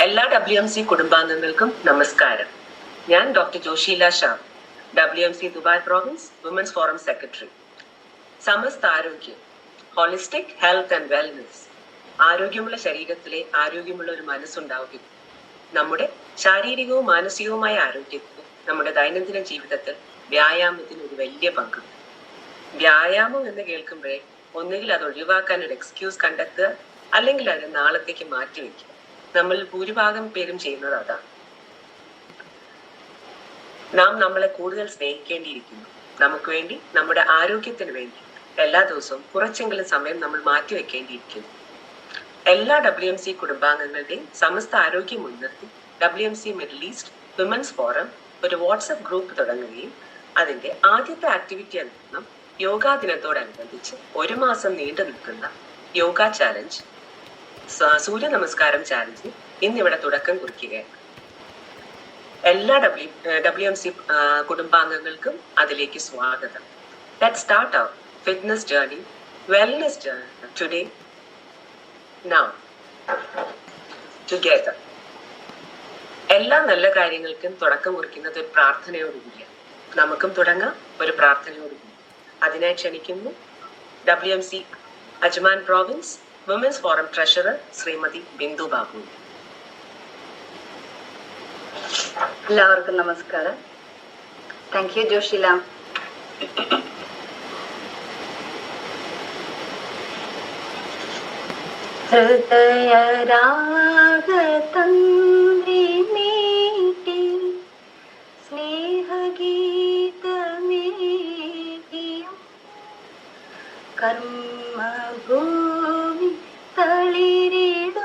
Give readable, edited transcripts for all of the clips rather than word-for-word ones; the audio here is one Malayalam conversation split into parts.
എല്ലാ WMC കുടുംബാംഗങ്ങൾക്കും നമസ്കാരം. ഞാൻ doctor Joshila Shah, WMC Dubai province women's forum secretary. സമസ്ത ആരോഗ്യം, ഹോളിസ്റ്റിക് ഹെൽത്ത് ആൻഡ് വെൽനെസ്. ആരോഗ്യമുള്ള ശരീരത്തിലെ ആരോഗ്യമുള്ള ഒരു മനസ്സുണ്ടാവുക. നമ്മുടെ ശാരീരികവും മാനസികവുമായ ആരോഗ്യത്തിന് നമ്മുടെ ദൈനംദിന ജീവിതത്തിൽ വ്യായാമത്തിന് ഒരു വലിയ പങ്കുണ്ട്. വ്യായാമം എന്ന് കേൾക്കുമ്പോഴേ ഒന്നുകിൽ അത് ഒഴിവാക്കാൻ ഒരു എക്സ്ക്യൂസ് കണ്ടെത്തുക, അല്ലെങ്കിൽ അത് നാളത്തേക്ക് മാറ്റിവെക്കുക. നമ്മൾ ഭൂരിഭാഗം പേരും ചെയ്യുന്നത് അതാണ്. നാം നമ്മളെ കൂടുതൽ സ്നേഹിക്കേണ്ടിയിരിക്കുന്നു. നമുക്ക് വേണ്ടി, നമ്മുടെ ആരോഗ്യത്തിന് വേണ്ടി എല്ലാ ദിവസവും കുറച്ചെങ്കിലും സമയം നമ്മൾ മാറ്റിവെക്കേണ്ടിയിരിക്കുന്നു. എല്ലാ WMC കുടുംബാംഗങ്ങളുടെയും സമസ്ത ആരോഗ്യം മുൻനിർത്തി WMC middle east women's forum ഒരു വാട്സപ്പ് ഗ്രൂപ്പ് തുടങ്ങുകയും അതിന്റെ ആദ്യത്തെ ആക്ടിവിറ്റി എന്ന യോഗാ ദിനത്തോടനുബന്ധിച്ച് 1 മാസം നീണ്ടു നിൽക്കുന്ന യോഗ ചാലഞ്ച്, സൂര്യ നമസ്കാരം ചാലഞ്ചിന് ഇന്നിവിടെ തുടക്കം കുറിക്കുകയാണ്. എല്ലാ WMC കുടുംബാംഗങ്ങൾക്കും അതിലേക്ക് സ്വാഗതം. Let's start our fitness journey, wellness journey today, now, together. എല്ലാ നല്ല കാര്യങ്ങൾക്കും തുടക്കം കുറിക്കുന്നത് ഒരു പ്രാർത്ഥനയോടുകൂടിയാണ്. നമുക്കും തുടങ്ങാം ഒരു പ്രാർത്ഥനയോടുകൂടി. അതിനായി ക്ഷണിക്കുന്നു WMC Ajman province women's forum treasurer Shrimati Bindu Babu. എല്ലാവർക്കും നമസ്കാരം. Thank you Joshila. ഹൃദയരാഗതന്ത്രി മീട്ടി സ്നേഹഗീതമേകിയും കർമ്മഭൂമി തളിരിടുന്ന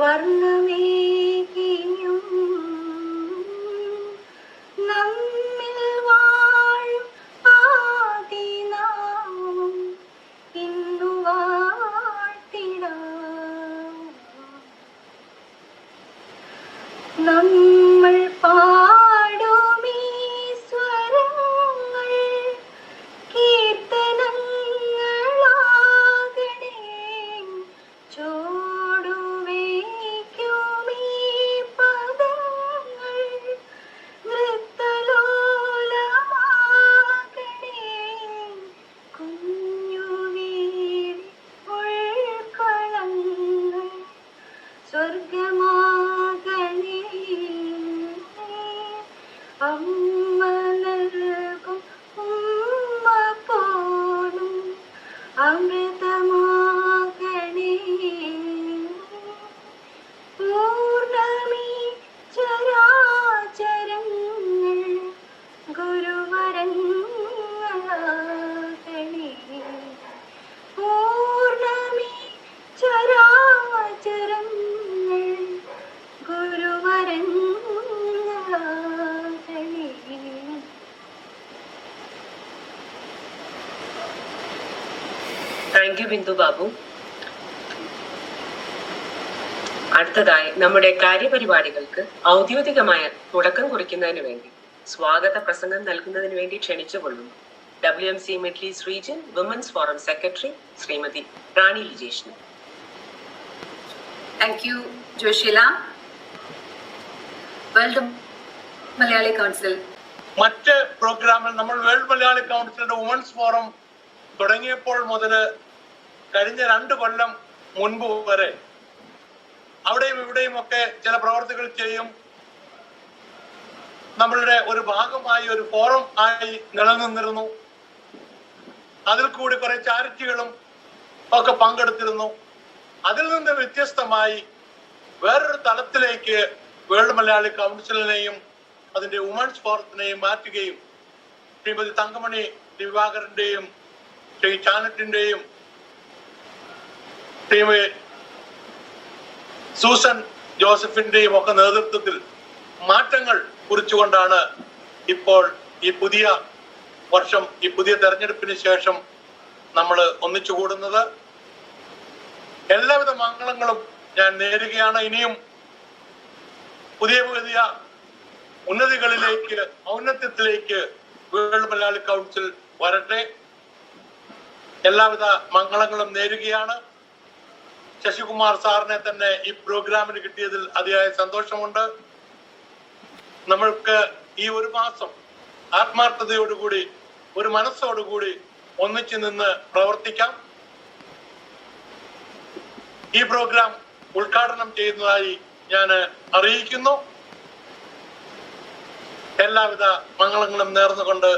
വർണ്ണമേകിയും നമ്മിൽ വാഴും ആദിനാമം ഇന്നു വാഴ്ത്തിടാം. നമ്മൾ പാടുമീ സ്വരങ്ങൾ കീർത്തനങ്ങളാകണേ. ചോടുവയ്ക്കുമീ പദങ്ങൾ നൃത്തലോലമാകണേ. കുഞ്ഞുവീഴി ഉൾക്കളങ്ങൾ സ്വർഗമാകണേ. അമ്മ നൽകും ഉമ്മ പോലും അമൃതമാകണേ. പൂർണ്ണമീ ചരാചരങ്ങൾ ഗുരുവരങ്ങളാകണേ. പൂർണ്ണമീ ചരാചരങ്ങൾ ഗുരുവരങ്ങളാകണേ. Thank you Bindu Babu. അടുത്തതായി നമ്മുടെ കാര്യപരിപാടികൾക്ക് ഔദ്യോഗികമായ തുടക്കം കുറിക്കുന്നതിന് വേണ്ടി സ്വാഗത പ്രസംഗം നൽകുന്നതിന് വേണ്ടി ക്ഷണിച്ചുകൊള്ളുന്നു WMC middle east region women's forum secretary Shrimati Rani ലിജേഷിനെ. Thank you, Joshila. World Malayali council മറ്റ് പ്രോഗ്രാമിൽ നമ്മൾ വേൾഡ് മലയാളി കൗൺസിലിന്റെ വുമൻസ് ഫോറം തുടങ്ങിയപ്പോൾ മുതൽ കഴിഞ്ഞ 2 കൊല്ലം മുൻപ് വരെ അവിടെയും ഇവിടെയും ഒക്കെ ചില പ്രവർത്തികൾ ചെയ്യും. നമ്മളുടെ ഒരു ഭാഗമായി ഒരു ഫോറം ആയി നിലനിന്നിരുന്നു. അതിൽ കൂടി കുറെ ചാരിറ്റികളും ഒക്കെ പങ്കെടുത്തിരുന്നു. അതിൽ നിന്ന് വ്യത്യസ്തമായി വേറൊരു തലത്തിലേക്ക് വേൾഡ് മലയാളി കൗൺസിലിനെയും അതിന്റെ വുമൻസ് ഫോറത്തിനെയും മാറ്റുകയും ശ്രീമതി തങ്കമണി ദിവാകരന്റെയും ശ്രീ ചാനറ്റിന്റെയും ശ്രീമതി സൂസൻ ജോസഫിന്റെയും ഒക്കെ നേതൃത്വത്തിൽ മാറ്റങ്ങൾ കുറിച്ചുകൊണ്ടാണ് ഇപ്പോൾ ഈ പുതിയ വർഷം, ഈ പുതിയ തെരഞ്ഞെടുപ്പിന് ശേഷം നമ്മൾ ഒന്നിച്ചു കൂടുന്നത്. എല്ലാവിധ മംഗളങ്ങളും ഞാൻ നേരുകയാണ്. ഇനിയും പുതിയ പുതിയ ഉന്നതികളിലേക്ക്, ഔന്നത്യത്തിലേക്ക് വേൾഡ് മലയാളി കൗൺസിൽ വരട്ടെ. എല്ലാവിധ മംഗളങ്ങളും നേരുകയാണ്. ശശികുമാർ സാറിനെ തന്നെ ഈ പ്രോഗ്രാമിന് കിട്ടിയതിൽ അതിയായ സന്തോഷമുണ്ട്. നമ്മൾക്ക് ഈ ഒരു മാസം ആത്മാർത്ഥതയോടുകൂടി ഒരു മനസ്സോടുകൂടി ഒന്നിച്ചു നിന്ന് പ്രവർത്തിക്കാം. ഈ പ്രോഗ്രാം ഉദ്ഘാടനം ചെയ്യുന്നതായി ഞാൻ അറിയിക്കുന്നു. എല്ലാവിധ മംഗളങ്ങളും നേർന്നുകൊണ്ട്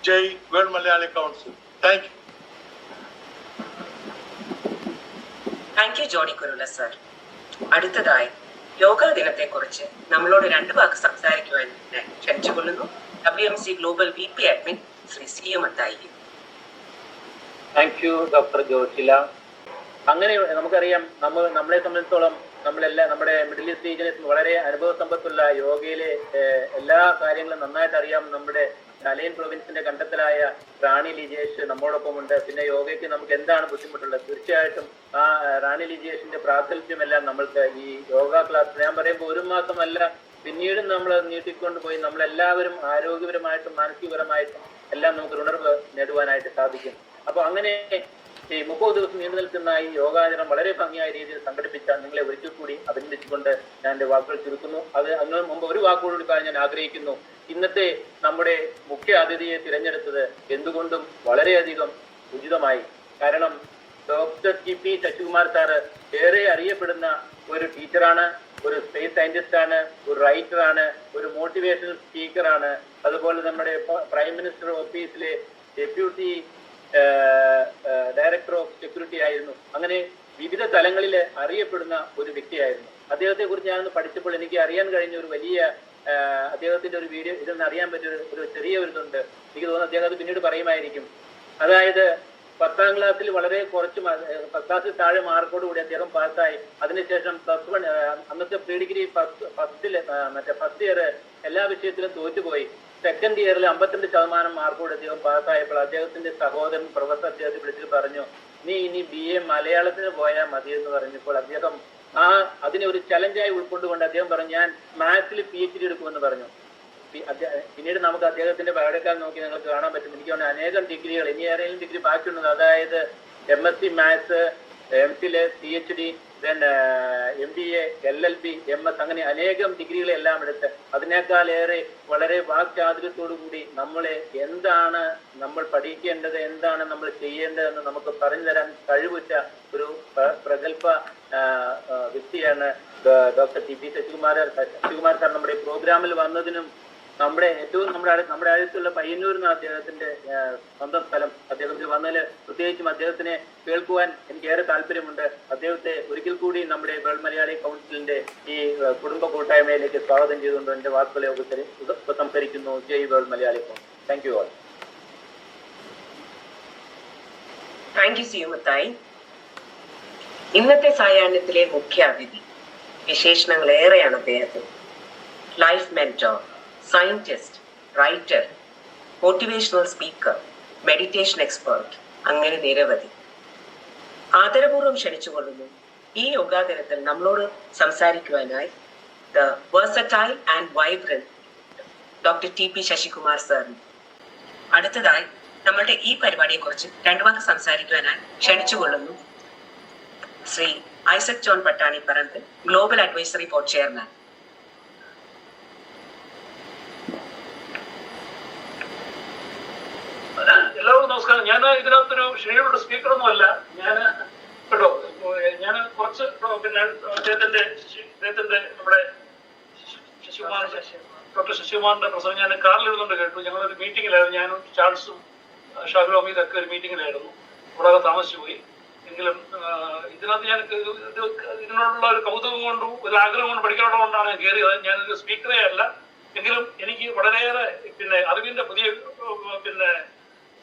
ജയ് world Malayali council. Thank you. Thank you Johnny Kurula sir. അടുത്തതായി യോഗ ദിനത്തെ കുറിച്ച് നമ്മളോട് 2 വാക്ക് സംസാരിക്കുവാൻ ഞാൻ ക്ഷണിച്ചുകൊള്ളുന്നു WMC global VP admin Shri CM Mathai. Thank you doctor Joshila. അങ്ങനെ നമുക്കറിയാം, നമ്മളെ സംബന്ധിച്ചോളം നമ്മളെല്ലാം നമ്മുടെ മിഡിൽ ഈസ്റ്റ് റീജിയനിൽ വളരെ അനുഭവ സമ്പത്തുള്ള യോഗയിലെ എല്ലാ കാര്യങ്ങളും നന്നായിട്ട് അറിയാം. നമ്മുടെ അലൈൻ പ്രൊവിൻസിന്റെ കണ്ടെത്തലായ റാണി ലിജേഷ് നമ്മോടൊപ്പമുണ്ട്. പിന്നെ യോഗയ്ക്ക് നമുക്ക് എന്താണ് ബുദ്ധിമുട്ടുള്ളത്? തീർച്ചയായിട്ടും ആ റാണി ലിജേഷിന്റെ പ്രാഗൽഭ്യമെല്ലാം നമ്മൾക്ക് ഈ യോഗ ക്ലാസ് ഞാൻ പറയുമ്പോൾ 1 മാസമല്ല, പിന്നീടും നമ്മൾ നീട്ടിക്കൊണ്ട് പോയി നമ്മളെല്ലാവരും ആരോഗ്യപരമായിട്ടും മാനസികപരമായിട്ടും എല്ലാം നമുക്ക് ഉണർവ് നേടുവാനായിട്ട് സാധിക്കും. അപ്പൊ അങ്ങനെ ഈ 30 ദിവസം നീണ്ടു നിൽക്കുന്ന ഈ യോഗാചരണം വളരെ ഭംഗിയായ രീതിയിൽ സംഘടിപ്പിച്ച നിങ്ങളെ ഒരിക്കൽ കൂടി അഭിനന്ദിച്ചുകൊണ്ട് ഞാൻ എന്റെ വാക്കുകൾ ചുരുക്കുന്നു. അതിന് മുമ്പ് ഒരു വാക്കുകൂടി ഞാൻ ആഗ്രഹിക്കുന്നു. ഇന്നത്തെ നമ്മുടെ മുഖ്യ അതിഥിയെ തിരഞ്ഞെടുത്തത് എന്തുകൊണ്ടും വളരെയധികം ഉചിതമായി. കാരണം ഡോക്ടർ TP ശശികുമാർ സാറ് ഏറെ അറിയപ്പെടുന്ന ഒരു ടീച്ചറാണ്, ഒരു സ്പേസ് സയന്റിസ്റ്റ് ആണ്, ഒരു റൈറ്ററാണ്, ഒരു മോട്ടിവേഷണൽ സ്പീക്കറാണ്. അതുപോലെ നമ്മുടെ പ്രൈം മിനിസ്റ്റർ ഓഫീസിലെ ഡെപ്യൂട്ടി ഡയറക്ടർ ഓഫ് സെക്യൂരിറ്റി ആയിരുന്നു. അങ്ങനെ വിവിധ തലങ്ങളിൽ അറിയപ്പെടുന്ന ഒരു വ്യക്തിയായിരുന്നു. അദ്ദേഹത്തെ കുറിച്ച് ഞാനൊന്ന് പഠിച്ചപ്പോൾ എനിക്ക് അറിയാൻ കഴിഞ്ഞ ഒരു വലിയ അദ്ദേഹത്തിന്റെ ഒരു വീഡിയോ ഇതെന്ന് അറിയാൻ പറ്റിയ ഒരു ചെറിയ ഒരു ഇതുണ്ട്. എനിക്ക് തോന്നുന്നു അദ്ദേഹം അത് പിന്നീട് പറയുമായിരിക്കും. അതായത് 10ാം ക്ലാസ്സിൽ വളരെ കുറച്ച് 10 ക്ലാസ്സിൽ താഴെ മാർക്കോട് കൂടി അദ്ദേഹം പാസ്സായി. അതിനുശേഷം +1 അന്നത്തെ പ്രീ ഡിഗ്രി ഫസ്റ്റ് ഇയർ എല്ലാ വിഷയത്തിലും തോറ്റുപോയി. സെക്കൻഡ് ഇയറിൽ 52% മാർക്കോട് അദ്ദേഹം പാസ്സായപ്പോൾ അദ്ദേഹത്തിന്റെ സഹോദരൻ പ്രൊഫസർ അദ്ദേഹത്തെ വിളിച്ചിട്ട് പറഞ്ഞു, നീ ഇനി BA മലയാളത്തിന് പോയാൽ മതി എന്ന് പറഞ്ഞപ്പോൾ അദ്ദേഹം അതിനെ ഒരു ചലഞ്ചായി ഉൾക്കൊണ്ടുകൊണ്ട് അദ്ദേഹം പറഞ്ഞു, ഞാൻ മാത്സിൽ PhD എടുക്കുമെന്ന് പറഞ്ഞു. പിന്നീട് നമുക്ക് അദ്ദേഹത്തിന്റെ ബയോഡേറ്റ നോക്കി നിങ്ങൾക്ക് കാണാൻ പറ്റും. എനിക്ക് തോന്നുന്നു അനേകം ഡിഗ്രികൾ, ഇനി ആരെങ്കിലും ഡിഗ്രി ബാക്കിയുള്ളത്, അതായത് MSc maths, MPhil, PhD, MBA, LLB, MS, അങ്ങനെ അനേകം ഡിഗ്രികളെല്ലാം എടുത്ത് അതിനേക്കാളേറെ വളരെ വാക്ചാതുര്യത്തോടു കൂടി നമ്മളെ എന്താണ് നമ്മൾ പഠിക്കേണ്ടത്, എന്താണ് നമ്മൾ ചെയ്യേണ്ടതെന്ന് നമുക്ക് പറഞ്ഞു തരാൻ കഴിവുറ്റ ഒരു പ്രഗത്ഭ വ്യക്തിയാണ് ഡോക്ടർ TP ശശികുമാർ സാർ. നമ്മുടെ പ്രോഗ്രാമിൽ വന്നതിനും നമ്മുടെ അടുത്തുള്ള പയ്യന്നൂർ എന്ന അദ്ദേഹത്തിന്റെ സ്വന്തം സ്ഥലം, അദ്ദേഹത്തിന് വന്നതിൽ പ്രത്യേകിച്ചും അദ്ദേഹത്തിനെ കേൾക്കുവാൻ എനിക്ക് ഏറെ താല്പര്യമുണ്ട്. അദ്ദേഹത്തെ ഒരിക്കൽ കൂടി നമ്മുടെ വേൾഡ് മലയാളി കൗൺസിലിന്റെ ഈ കുടുംബ കൂട്ടായ്മയിലേക്ക് സ്വാഗതം ചെയ്തുകൊണ്ട് എന്റെ വാക്കുകളെ സംസാരിക്കുന്നു. ജയ് world Malayali council. Thank you all. Thank you CM Mathai. ഇന്നത്തെ സായാഹ്നത്തിലെ മുഖ്യ അതിഥി, വിശേഷണങ്ങൾ ഏറെയാണ് അദ്ദേഹത്തിന്. Life mentor, scientist, writer, motivational speaker, meditation expert, അങ്ങനെ നിരവധി. ആദരപൂർവ്വം ക്ഷണിച്ചുകൊള്ളുന്നു ഈ യോഗാദിനത്തിൽ നമ്മളോട് സംസാരിക്കുവാനായി the versatile and vibrant doctor TP Sasikumar സാറിന്. അടുത്തതായി നമ്മളുടെ ഈ പരിപാടിയെ കുറിച്ച് 2 വാക്ക് സംസാരിക്കുവാനായി ക്ഷണിച്ചുകൊള്ളുന്നു Shri Isaac John Pattaniparambu, global advisory board chairman. എല്ലാവർക്കും നമസ്കാരം. ഞാൻ ഇതിനകത്തൊരു ഷെഡ്യൂൾഡ് സ്പീക്കറൊന്നും അല്ല. ഞാൻ കുറച്ച് പിന്നെ അദ്ദേഹത്തിന്റെ നമ്മുടെ ഡോക്ടർ ശശികുമാറിന്റെ പ്രസംഗം ഞാൻ കാറിൽ ഇരുന്നുകൊണ്ട് കേട്ടു. ഞങ്ങളൊരു മീറ്റിംഗിലായിരുന്നു, ഞാനും ചാൾസും ഷാഹുൽ ഹമീദൊക്കെ ഒരു മീറ്റിംഗിലായിരുന്നു. അവിടെ താമസിച്ചു പോയി. എങ്കിലും ഇതിനകത്ത് ഞാൻ ഇതിനോടുള്ള ഒരു കൗതുകം കൊണ്ടും ഒരു ആഗ്രഹം കൊണ്ട് പഠിക്കാനുള്ളതുകൊണ്ടാണ് ഞാൻ കയറിയത്. ഞാനൊരു സ്പീക്കറേ അല്ല. എങ്കിലും എനിക്ക് വളരെയേറെ പിന്നെ അറിവിന്റെ പുതിയ പിന്നെ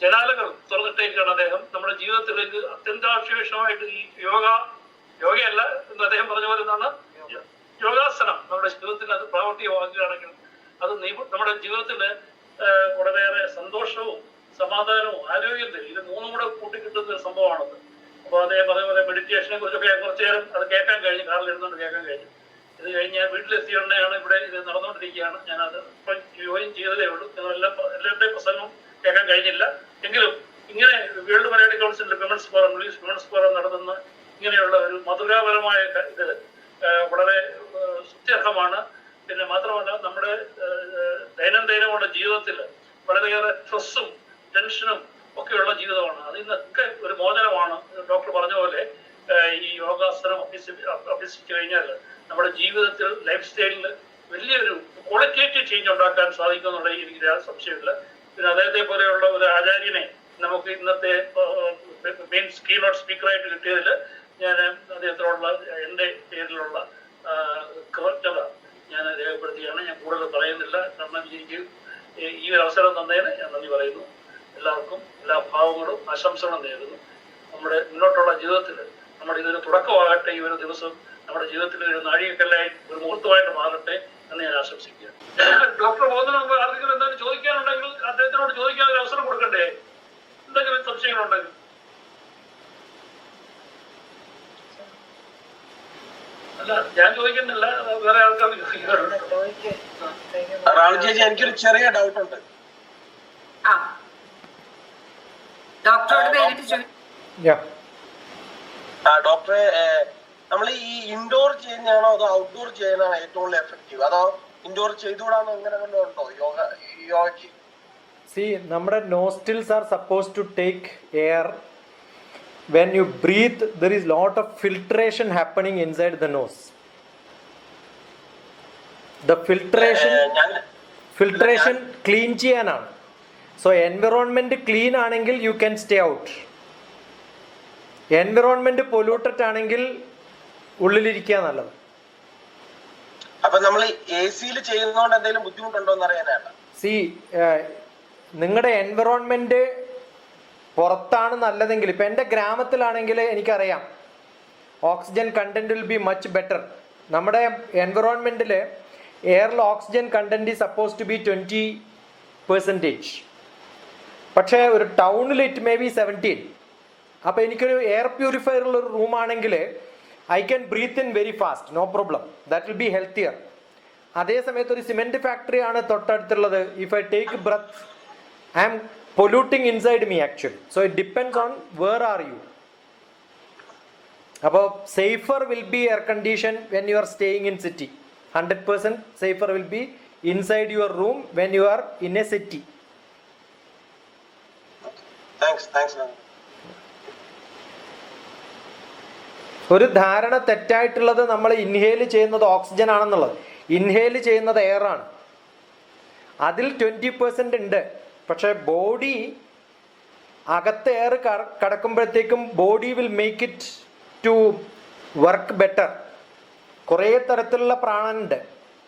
ജനാലകൾ തുറന്നിട്ടേക്കാണ് അദ്ദേഹം നമ്മുടെ ജീവിതത്തിലേക്ക് അത്യന്താപേക്ഷിതമായിട്ട്. ഈ യോഗയല്ല എന്ന് അദ്ദേഹം പറഞ്ഞ പോലെ എന്താണ് യോഗാസനം നമ്മുടെ ജീവിതത്തിൽ അത് പ്രാവർത്തികമാക്കുകയാണെങ്കിൽ അത് നമ്മുടെ ജീവിതത്തിൽ വളരെയേറെ സന്തോഷവും സമാധാനവും ആരോഗ്യം തരും. ഇത് 3 കൂടെ കൂട്ടിക്കിട്ടുന്ന ഒരു സംഭവമാണത്. അപ്പോൾ അദ്ദേഹം പറഞ്ഞ പോലെ മെഡിറ്റേഷനെ കുറിച്ചൊക്കെ കുറച്ചു നേരം അത് കേൾക്കാൻ കഴിഞ്ഞു, കാറിൽ ഇരുന്നുകൊണ്ട് കേൾക്കാൻ കഴിഞ്ഞു. ഇത് കഴിഞ്ഞ് ഞാൻ വീട്ടിലെത്തിയുടനെയാണ് ഇവിടെ ഇത് നടന്നുകൊണ്ടിരിക്കുകയാണ്. ഞാനത് ഇപ്പം ജോയിൻ ചെയ്തതേ ഉള്ളൂ. എല്ലാവരുടെയും പ്രസംഗം കേൾക്കാൻ കഴിഞ്ഞില്ല. എങ്കിലും ഇങ്ങനെ വേൾഡ് മലയാളി കൗൺസിലിന്റെ വിമൻസ് ഫോറം നടത്തുന്ന ഇങ്ങനെയുള്ള ഒരു മധുരപരമായ ഇത് വളരെ സ്തുത്യർഹമാണ്. പിന്നെ മാത്രമല്ല നമ്മുടെ ദൈനംദിനമുള്ള ജീവിതത്തിൽ വളരെയേറെ സ്ട്രെസ്സും ടെൻഷനും ഒക്കെയുള്ള ജീവിതമാണ്. അതിൽ നിന്നൊക്കെ ഒരു മോചനമാണ്. ഡോക്ടർ പറഞ്ഞ പോലെ ഈ യോഗാസനം അഭ്യസിച്ചു കഴിഞ്ഞാൽ നമ്മുടെ ജീവിതത്തിൽ ലൈഫ് സ്റ്റൈലിൽ വലിയൊരു ക്വാളിറ്റേറ്റീവ് ചേഞ്ച് ഉണ്ടാക്കാൻ സാധിക്കുമെന്നുള്ള എനിക്ക് സംശയമില്ല. പിന്നെ അദ്ദേഹത്തെ പോലെയുള്ള ഒരു ആചാര്യനെ നമുക്ക് ഇന്നത്തെ മെയിൻ കീനോട്ട് സ്പീക്കറായിട്ട് കിട്ടിയതിൽ ഞാൻ അദ്ദേഹത്തിനുള്ള എൻ്റെ പേരിലുള്ള കൃതജ്ഞത ഞാൻ രേഖപ്പെടുത്തുകയാണ്. ഞാൻ കൂടുതൽ പറയുന്നില്ല. കാരണം എനിക്ക് ഈ ഒരു അവസരം തന്നതിന് ഞാൻ നന്ദി പറയുന്നു. എല്ലാവർക്കും എല്ലാ ഭാവങ്ങളും ആശംസകളും നേരുന്നു. നമ്മുടെ മുന്നോട്ടുള്ള ജീവിതത്തിൽ നമ്മുടെ ഇതൊരു തുടക്കമാകട്ടെ. ഈ ഒരു ദിവസം നമ്മുടെ ജീവിതത്തിൽ ഒരു നാഴികക്കല്ലായി ഒരു മുഹൂർത്തമായിട്ട് മാറട്ടെ എന്ന് ഞാൻ ആശംസിക്കുകയാണ്. ഡോക്ടർ പോകുന്നതിന് മുമ്പ് ആർക്കെങ്കിലും എന്തെങ്കിലും ചോദിക്കാനുണ്ടെങ്കിൽ അദ്ദേഹത്തിനോട് ചോദിക്കാൻ ഒരു അവസരം കൊടുക്കണ്ടേ? എന്തെങ്കിലും സംശയങ്ങളുണ്ടെങ്കിൽ. അല്ല, ഞാൻ ചോദിക്കുന്നില്ല, വേറെ ആൾക്കാർ ചോദിക്കാറുണ്ട്. ചേച്ചി, എനിക്കൊരു ചെറിയ ഡൗട്ട് ഉണ്ട്. ആ, ഡോക്ടറോട് നേരിട്ട് ചോദിക്കാം. ഡോക്ടറെ, നമ്മൾ ഈ ഇൻഡോർ ചെയ്യുന്നതാണോ അതോ ഔട്ട്ഡോർ ചെയ്യുന്നതാണോ ഏറ്റവും കൂടുതൽ എഫക്റ്റീവ്? അതോ ഇൻഡോർ ചെയ്തുകൂടാന്നോ അങ്ങനെ വല്ലതും ഉണ്ടോ യോഗയ്ക്ക്? See, നമ്മുടെ nostrils are supposed to take air. When you breathe, there is lot of filtration happening inside the nose. The filtration clean ചെയ്യാനാണ്. So environment clean ആണെങ്കിൽ you can stay out. Environment polluted ആണെങ്കിൽ ഉള്ളിലിരിക്കുക നല്ലത്. അപ്പൊ നമ്മൾ AC-യിൽ ചെയ്യുന്നതുകൊണ്ട് എന്തെങ്കിലും ബുദ്ധിമുട്ടുണ്ടോ എന്ന് അറിയാനാണ്. See, നിങ്ങളുടെ എൻവിറോൺമെന്റ് പുറത്താണ് നല്ലതെങ്കിൽ, ഇപ്പം എൻ്റെ ഗ്രാമത്തിലാണെങ്കിൽ എനിക്കറിയാം oxygen content will be much better. നമ്മുടെ എൻവിറോൺമെൻറ്റിൽ എയറിൽ oxygen content is suppose to be 20%. പക്ഷേ ഒരു ടൗണിൽ ഇറ്റ് മേ ബി 17. അപ്പോൾ എനിക്കൊരു എയർ പ്യൂരിഫയർ ഉള്ള ഒരു റൂമാണെങ്കിൽ I can breathe in very fast, no problem. That will be healthier. അതേ സമയത്ത് ഒരു സിമെൻറ്റ് ഫാക്ടറിയാണ് തൊട്ടടുത്തുള്ളത്. If I take breath, I am polluting inside me actually. So it depends on where are you. About safer will be air condition when you are staying in city. 100% safer will be inside your room when you are in a city. Thanks. ഒരു ധാരണ തെറ്റായിട്ടുള്ളത് നമ്മൾ ഇൻഹേൽ ചെയ്യുന്നത് ഓക്സിജൻ ആണെന്നുള്ളത്. ഇൻഹേൽ ചെയ്യുന്നത് എയർ ആണ്. അതിൽ 20% ഉണ്ട്. പക്ഷേ ബോഡി അകത്ത് എയർ കടക്കുമ്പോഴത്തേക്കും body will make it to work better. കുറേ തരത്തിലുള്ള പ്രാണനുണ്ട്.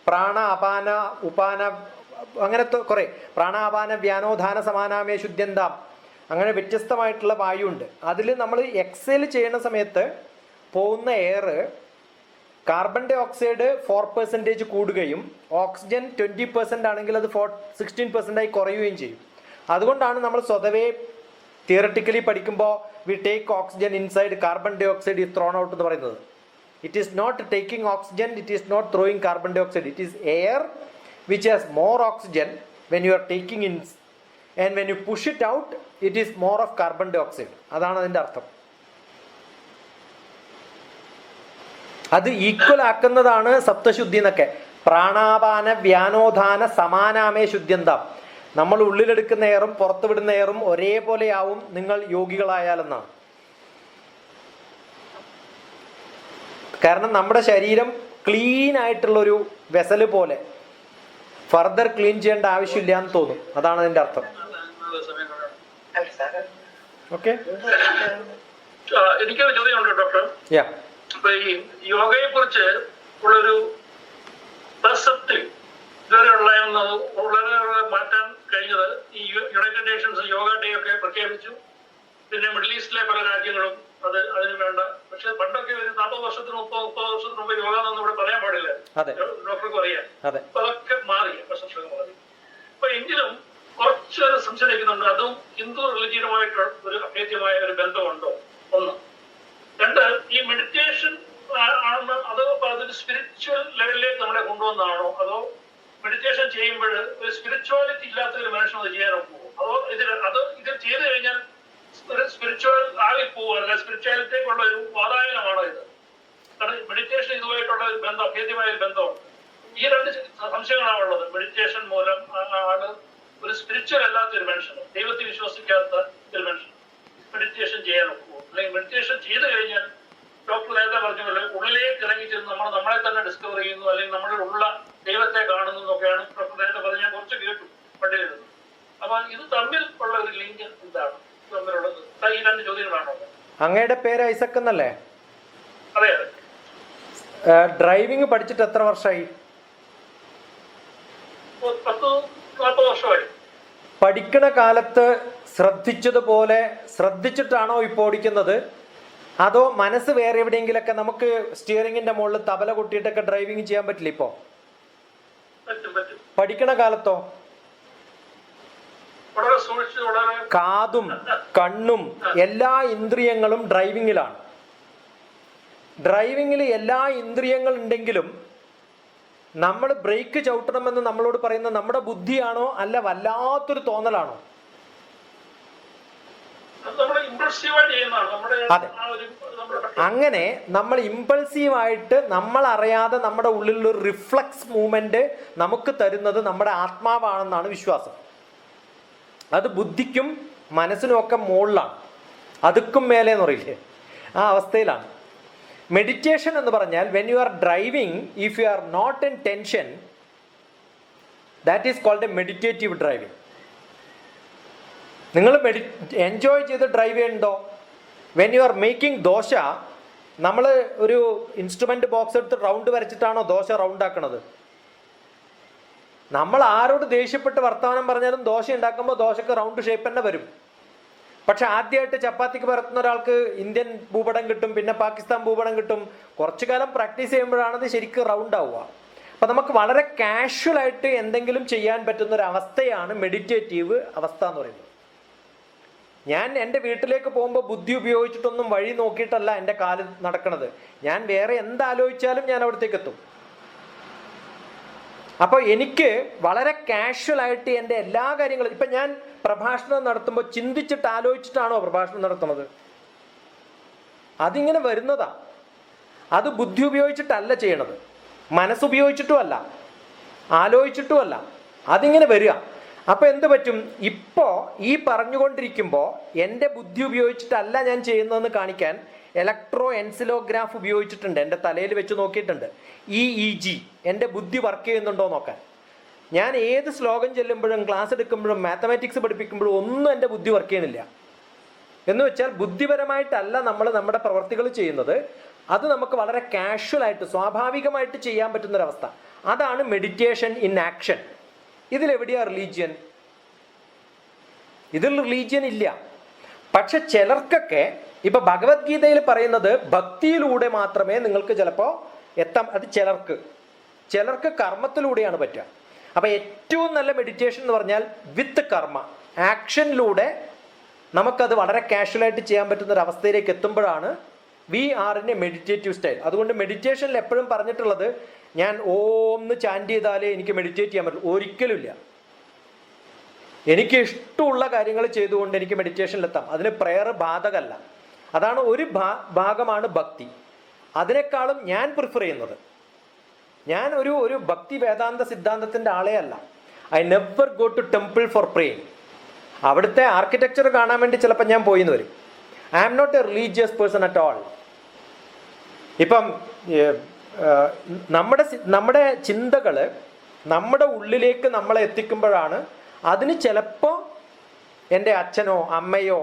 പ്രാണ, അപാന, ഉപാന, അങ്ങനത്തെ കുറേ പ്രാണ, അപാന, വ്യാനോധാന, സമാനാമേ, ശുദ്ധ്യന്താം, അങ്ങനെ വ്യത്യസ്തമായിട്ടുള്ള വായുണ്ട്. അതിൽ നമ്മൾ എക്സേൽ ചെയ്യുന്ന സമയത്ത് പോകുന്ന എയർ കാർബൺ ഡൈ ഓക്സൈഡ് 4% കൂടുകയും ഓക്സിജൻ 20% ആണെങ്കിൽ അത് 16% കുറയുകയും ചെയ്യും. അതുകൊണ്ടാണ് നമ്മൾ സ്വതവേ തിയററ്റിക്കലി പഠിക്കുമ്പോൾ we take oxygen inside, carbon dioxide is thrown out എന്ന് പറയുന്നത്. It is not taking oxygen, it is not throwing carbon dioxide. It is air which has more oxygen when you are taking in, and when you push it out it is more of carbon dioxide. അതാണ് അതിൻ്റെ അർത്ഥം. അത് ഈക്വൽ ആക്കുന്നതാണ് സപ്തശുദ്ധി എന്നൊക്കെ. പ്രാണാപാന വ്യാനോധാന സമാനാമേ ശുദ്ധ്യന്താം. നമ്മൾ ഉള്ളിലെടുക്കുന്ന എയറും പുറത്ത് വിടുന്ന എയറും ഒരേപോലെയാവും നിങ്ങൾ യോഗികളായാലെന്നാണ്. കാരണം നമ്മുടെ ശരീരം ക്ലീൻ ആയിട്ടുള്ളൊരു വെസല് പോലെ ഫർദർ ക്ലീൻ ചെയ്യേണ്ട ആവശ്യമില്ല എന്ന് തോന്നും. അതാണ് അതിൻ്റെ അർത്ഥം. ഓക്കെ, എനിക്കൊരു ചോദ്യമുണ്ട് ഡോക്ടർ. യാ, ഇപ്പൊ ഈ യോഗയെ കുറിച്ച് ഉള്ളൊരു പെർസെപ്റ്റ് ഇതുവരെയുള്ള വളരെ മാറ്റാൻ കഴിഞ്ഞത് ഈ യുണൈറ്റഡ് നേഷൻസ് യോഗ ഡേ ഒക്കെ പ്രഖ്യാപിച്ചു. പിന്നെ മിഡിൽ ഈസ്റ്റിലെ പല രാജ്യങ്ങളും അതിന് വേണ്ട. പക്ഷെ പണ്ടൊക്കെ ഒരു 40 വർഷത്തിന് 30 വർഷത്തിന് മുമ്പ് യോഗ എന്നൊന്നും ഇവിടെ പറയാൻ പാടില്ല, ഡോക്ടർക്കും അറിയാം. അപ്പൊ അതൊക്കെ മാറി, പ്രശംസകൾ മാറി. അപ്പൊ എങ്കിലും കുറച്ചൊരു സംശയിക്കുന്നുണ്ട്, അതും ഹിന്ദു റിലിജിയനുമായിട്ട് ഒരു അഭേദ്യമായ ഒരു ബന്ധമുണ്ടോ? ഒന്ന്. രണ്ട്, ഈ മെഡിറ്റേഷൻ ആണെന്ന് അതോ അതൊരു സ്പിരിച്വൽ ലെവലിലേക്ക് നമ്മളെ കൊണ്ടുവന്നാണോ, അതോ മെഡിറ്റേഷൻ ചെയ്യുമ്പോൾ ഒരു സ്പിരിച്വാലിറ്റി ഇല്ലാത്ത ഒരു മനുഷ്യൻ അത് ചെയ്യാൻ ഒക്കുമോ? അതോ ഇത് ചെയ്തു കഴിഞ്ഞാൽ സ്പിരിച്വൽ ആയി പോവുക, സ്പിരിച്വാലിറ്റിക്കുള്ള ഒരു വാതായനമാണോ ഇത്? കാരണം മെഡിറ്റേഷൻ ഇതുമായിട്ടുള്ള ഒരു ബന്ധം, അഭേദ്യമായ ഒരു ബന്ധമുണ്ട്. ഈ രണ്ട് സംശയങ്ങളാണ് ഉള്ളത്. മെഡിറ്റേഷൻ മൂലം ആള് ഒരു സ്പിരിച്വൽ അല്ലാത്ത ഒരു മനുഷ്യൻ, ദൈവത്തെ വിശ്വസിക്കാത്ത ഒരു മനുഷ്യൻ മെഡിറ്റേഷൻ ചെയ്യാൻ ഒക്കുമോ? അല്ലെങ്കിൽ മെഡിറ്റേഷൻ ചെയ്തു കഴിഞ്ഞാൽ ഡോക്ടർ നേരത്തെ പറഞ്ഞ പോലെ ഉള്ളിലേക്ക് ഇറങ്ങി ചെന്ന് നമ്മൾ നമ്മളെ തന്നെ ഡിസ്കവർ ചെയ്യുന്നു, അല്ലെങ്കിൽ നമ്മുടെ ഉള്ള ദൈവത്തെ കാണുന്നു എന്നൊക്കെയാണ് ഡോക്ടർ നേരത്തെ പറഞ്ഞ് ഞാൻ കുറച്ച് കേട്ടു പണ്ടിരുന്നത്. അപ്പൊ ഇത് തമ്മിൽ ഉള്ള ഒരു ലിങ്ക് എന്താണ് തമ്മിലുള്ളത്? ഈ രണ്ട് ചോദ്യങ്ങളാണോ? അങ്ങയുടെ പേര് ഐസക് എന്നല്ലേ? അതെ അതെ. ഡ്രൈവിംഗ് പഠിച്ചിട്ട് എത്ര വർഷമായി? 10-40 വർഷമായി. പഠിക്കണ കാലത്ത് ശ്രദ്ധിച്ചതുപോലെ ശ്രദ്ധിച്ചിട്ടാണോ ഇപ്പോൾ ഓടിക്കുന്നത്, അതോ മനസ്സ് വേറെ എവിടെയെങ്കിലൊക്കെ നമുക്ക് സ്റ്റിയറിംഗിന്റെ മുകളിൽ തബല കൊട്ടിയിട്ടൊക്കെ ഡ്രൈവിംഗ് ചെയ്യാൻ പറ്റില്ല ഇപ്പോ? പഠിക്കണ കാലത്തോ? കാതും കണ്ണും എല്ലാ ഇന്ദ്രിയങ്ങളും ഡ്രൈവിങ്ങിലാണ്. ഡ്രൈവിങ്ങിൽ എല്ലാ ഇന്ദ്രിയങ്ങൾ ഉണ്ടെങ്കിലും നമ്മൾ ബ്രേക്ക് ചവിട്ടണമെന്ന് നമ്മളോട് പറയുന്ന നമ്മുടെ ബുദ്ധിയാണോ അല്ല വല്ലാത്തൊരു തോന്നലാണോ? അതെ. അങ്ങനെ നമ്മൾ ഇമ്പൾസീവായിട്ട് നമ്മൾ അറിയാതെ നമ്മുടെ ഉള്ളിലൊരു റിഫ്ലക്സ് മൂവ്മെന്റ് നമുക്ക് തരുന്നത് നമ്മുടെ ആത്മാവാണെന്നാണ് വിശ്വാസം. അത് ബുദ്ധിക്കും മനസ്സിനും ഒക്കെ മുകളിലാണ്, അതുക്കും മേലെ എന്ന് പറയില്ലേ, ആ അവസ്ഥയിലാണ്. മെഡിറ്റേഷൻ എന്ന് പറഞ്ഞാൽ when you are driving, if you are not in tension, that is called a meditative driving. നിങ്ങൾ എൻജോയ് ചെയ്ത് ഡ്രൈവ് ചെയ്യുന്നുണ്ടോ? When you are making dosa, നമ്മൾ ഒരു ഇൻസ്ട്രുമെന്റ് ബോക്സ് എടുത്ത് റൗണ്ട് വരച്ചിട്ടാണോ ദോശ റൗണ്ട് ആക്കണത്? നമ്മൾ ആരോട് ദേഷ്യപ്പെട്ട് വർത്തമാനം പറഞ്ഞാലും ദോശ ഉണ്ടാക്കുമ്പോൾ ദോശക്ക് റൗണ്ട് ഷേപ്പ് തന്നെ വരും. പക്ഷെ ആദ്യമായിട്ട് ചപ്പാത്തിക്ക് പരത്തുന്ന ഒരാൾക്ക് ഇന്ത്യൻ ഭൂപടം കിട്ടും, പിന്നെ പാകിസ്ഥാൻ ഭൂപടം കിട്ടും. കുറച്ചു കാലം പ്രാക്ടീസ് ചെയ്യുമ്പോഴാണത് ശരിക്കും റൗണ്ട് ആവുക. അപ്പം നമുക്ക് വളരെ കാഷ്വലായിട്ട് എന്തെങ്കിലും ചെയ്യാൻ പറ്റുന്ന ഒരു അവസ്ഥയാണ് മെഡിറ്റേറ്റീവ് അവസ്ഥ എന്ന് പറയുന്നത്. ഞാൻ എൻ്റെ വീട്ടിലേക്ക് പോകുമ്പോൾ ബുദ്ധി ഉപയോഗിച്ചിട്ടൊന്നും വഴി നോക്കിയിട്ടല്ല എൻ്റെ കാല് നടക്കണത്. ഞാൻ വേറെ എന്താലോചിച്ചാലും ഞാൻ അവിടത്തേക്ക് എത്തും. അപ്പോൾ എനിക്ക് വളരെ കാഷ്വലായിട്ട് എൻ്റെ എല്ലാ കാര്യങ്ങളും, ഇപ്പം ഞാൻ പ്രഭാഷണം നടത്തുമ്പോൾ ചിന്തിച്ചിട്ട് ആലോചിച്ചിട്ടാണോ പ്രഭാഷണം നടത്തുന്നത്? അതിങ്ങനെ വരുന്നതാ. അത് ബുദ്ധി ഉപയോഗിച്ചിട്ടല്ല ചെയ്യണത്, മനസ്സുപയോഗിച്ചിട്ടുമല്ല, ആലോചിച്ചിട്ടുമല്ല, അതിങ്ങനെ വരിക. അപ്പോൾ എന്ത് പറ്റും? ഇപ്പോൾ ഈ പറഞ്ഞുകൊണ്ടിരിക്കുമ്പോൾ എൻ്റെ ബുദ്ധി ഉപയോഗിച്ചിട്ടല്ല ഞാൻ ചെയ്യുന്നതെന്ന് കാണിക്കാൻ ഇലക്ട്രോ എൻസിലോഗ്രാഫ് ഉപയോഗിച്ചിട്ടുണ്ട്, എൻ്റെ തലയിൽ വെച്ച് നോക്കിയിട്ടുണ്ട്. EEG, എൻ്റെ ബുദ്ധി വർക്ക് ചെയ്യുന്നുണ്ടോ നോക്കാൻ. ഞാൻ ഏത് ശ്ലോകം ചെല്ലുമ്പോഴും ക്ലാസ് എടുക്കുമ്പോഴും മാത്തമാറ്റിക്സ് പഠിപ്പിക്കുമ്പോഴും ഒന്നും എൻ്റെ ബുദ്ധി വർക്ക് ചെയ്യുന്നില്ല. എന്ന് വെച്ചാൽ ബുദ്ധിപരമായിട്ടല്ല നമ്മൾ നമ്മുടെ പ്രവർത്തികൾ ചെയ്യുന്നത്, അത് നമുക്ക് വളരെ കാഷ്വലായിട്ട് സ്വാഭാവികമായിട്ട് ചെയ്യാൻ പറ്റുന്നൊരവസ്ഥ. അതാണ് മെഡിറ്റേഷൻ ഇൻ ആക്ഷൻ. ഇതിലെവിടെയാ റിലീജിയൻ? ഇതിൽ റിലീജിയൻ ഇല്ല. പക്ഷെ ചിലർക്കൊക്കെ ഇപ്പൊ ഭഗവത്ഗീതയിൽ പറയുന്നത് ഭക്തിയിലൂടെ മാത്രമേ നിങ്ങൾക്ക് ചിലപ്പോൾ എത്താം. അത് ചിലർക്ക് കർമ്മത്തിലൂടെയാണ് പറ്റുക. അപ്പൊ ഏറ്റവും നല്ല മെഡിറ്റേഷൻ എന്ന് പറഞ്ഞാൽ വിത്ത് കർമ്മ, ആക്ഷനിലൂടെ നമുക്കത് വളരെ കാഷ്വലായിട്ട് ചെയ്യാൻ പറ്റുന്ന ഒരു അവസ്ഥയിലേക്ക് എത്തുമ്പോഴാണ് we are in a meditative style. അതുകൊണ്ട് മെഡിറ്റേഷനിൽ എപ്പോഴും പറഞ്ഞിട്ടുള്ളത് ഞാൻ ഓംന്ന് ചാൻറ്റ് ചെയ്താലേ എനിക്ക് മെഡിറ്റേറ്റ് ചെയ്യാൻ പറ്റുള്ളൂ, ഒരിക്കലുമില്ല. എനിക്ക് ഇഷ്ടമുള്ള കാര്യങ്ങൾ ചെയ്തുകൊണ്ട് എനിക്ക് മെഡിറ്റേഷനിലെത്താം. അതിന് പ്രെയർ ബാധകമല്ല. അതാണ് ഒരു ഭാഗമാണ് ഭക്തി. അതിനേക്കാളും ഞാൻ പ്രിഫർ ചെയ്യുന്നത്, ഞാൻ ഒരു ഭക്തി വേദാന്ത സിദ്ധാന്തത്തിൻ്റെ ആളേ അല്ല. I never go to temple for praying. അവിടുത്തെ ആർക്കിടെക്ചർ കാണാൻ വേണ്ടി ചിലപ്പോൾ ഞാൻ പോയിന്ന് വരും. I am not a religious person at all. ഇപ്പം നമ്മുടെ ചിന്തകൾ നമ്മുടെ ഉള്ളിലേക്ക് നമ്മളെ എത്തിക്കുമ്പോഴാണ് അതിന് ചിലപ്പോൾ എൻ്റെ അച്ഛനോ അമ്മയോ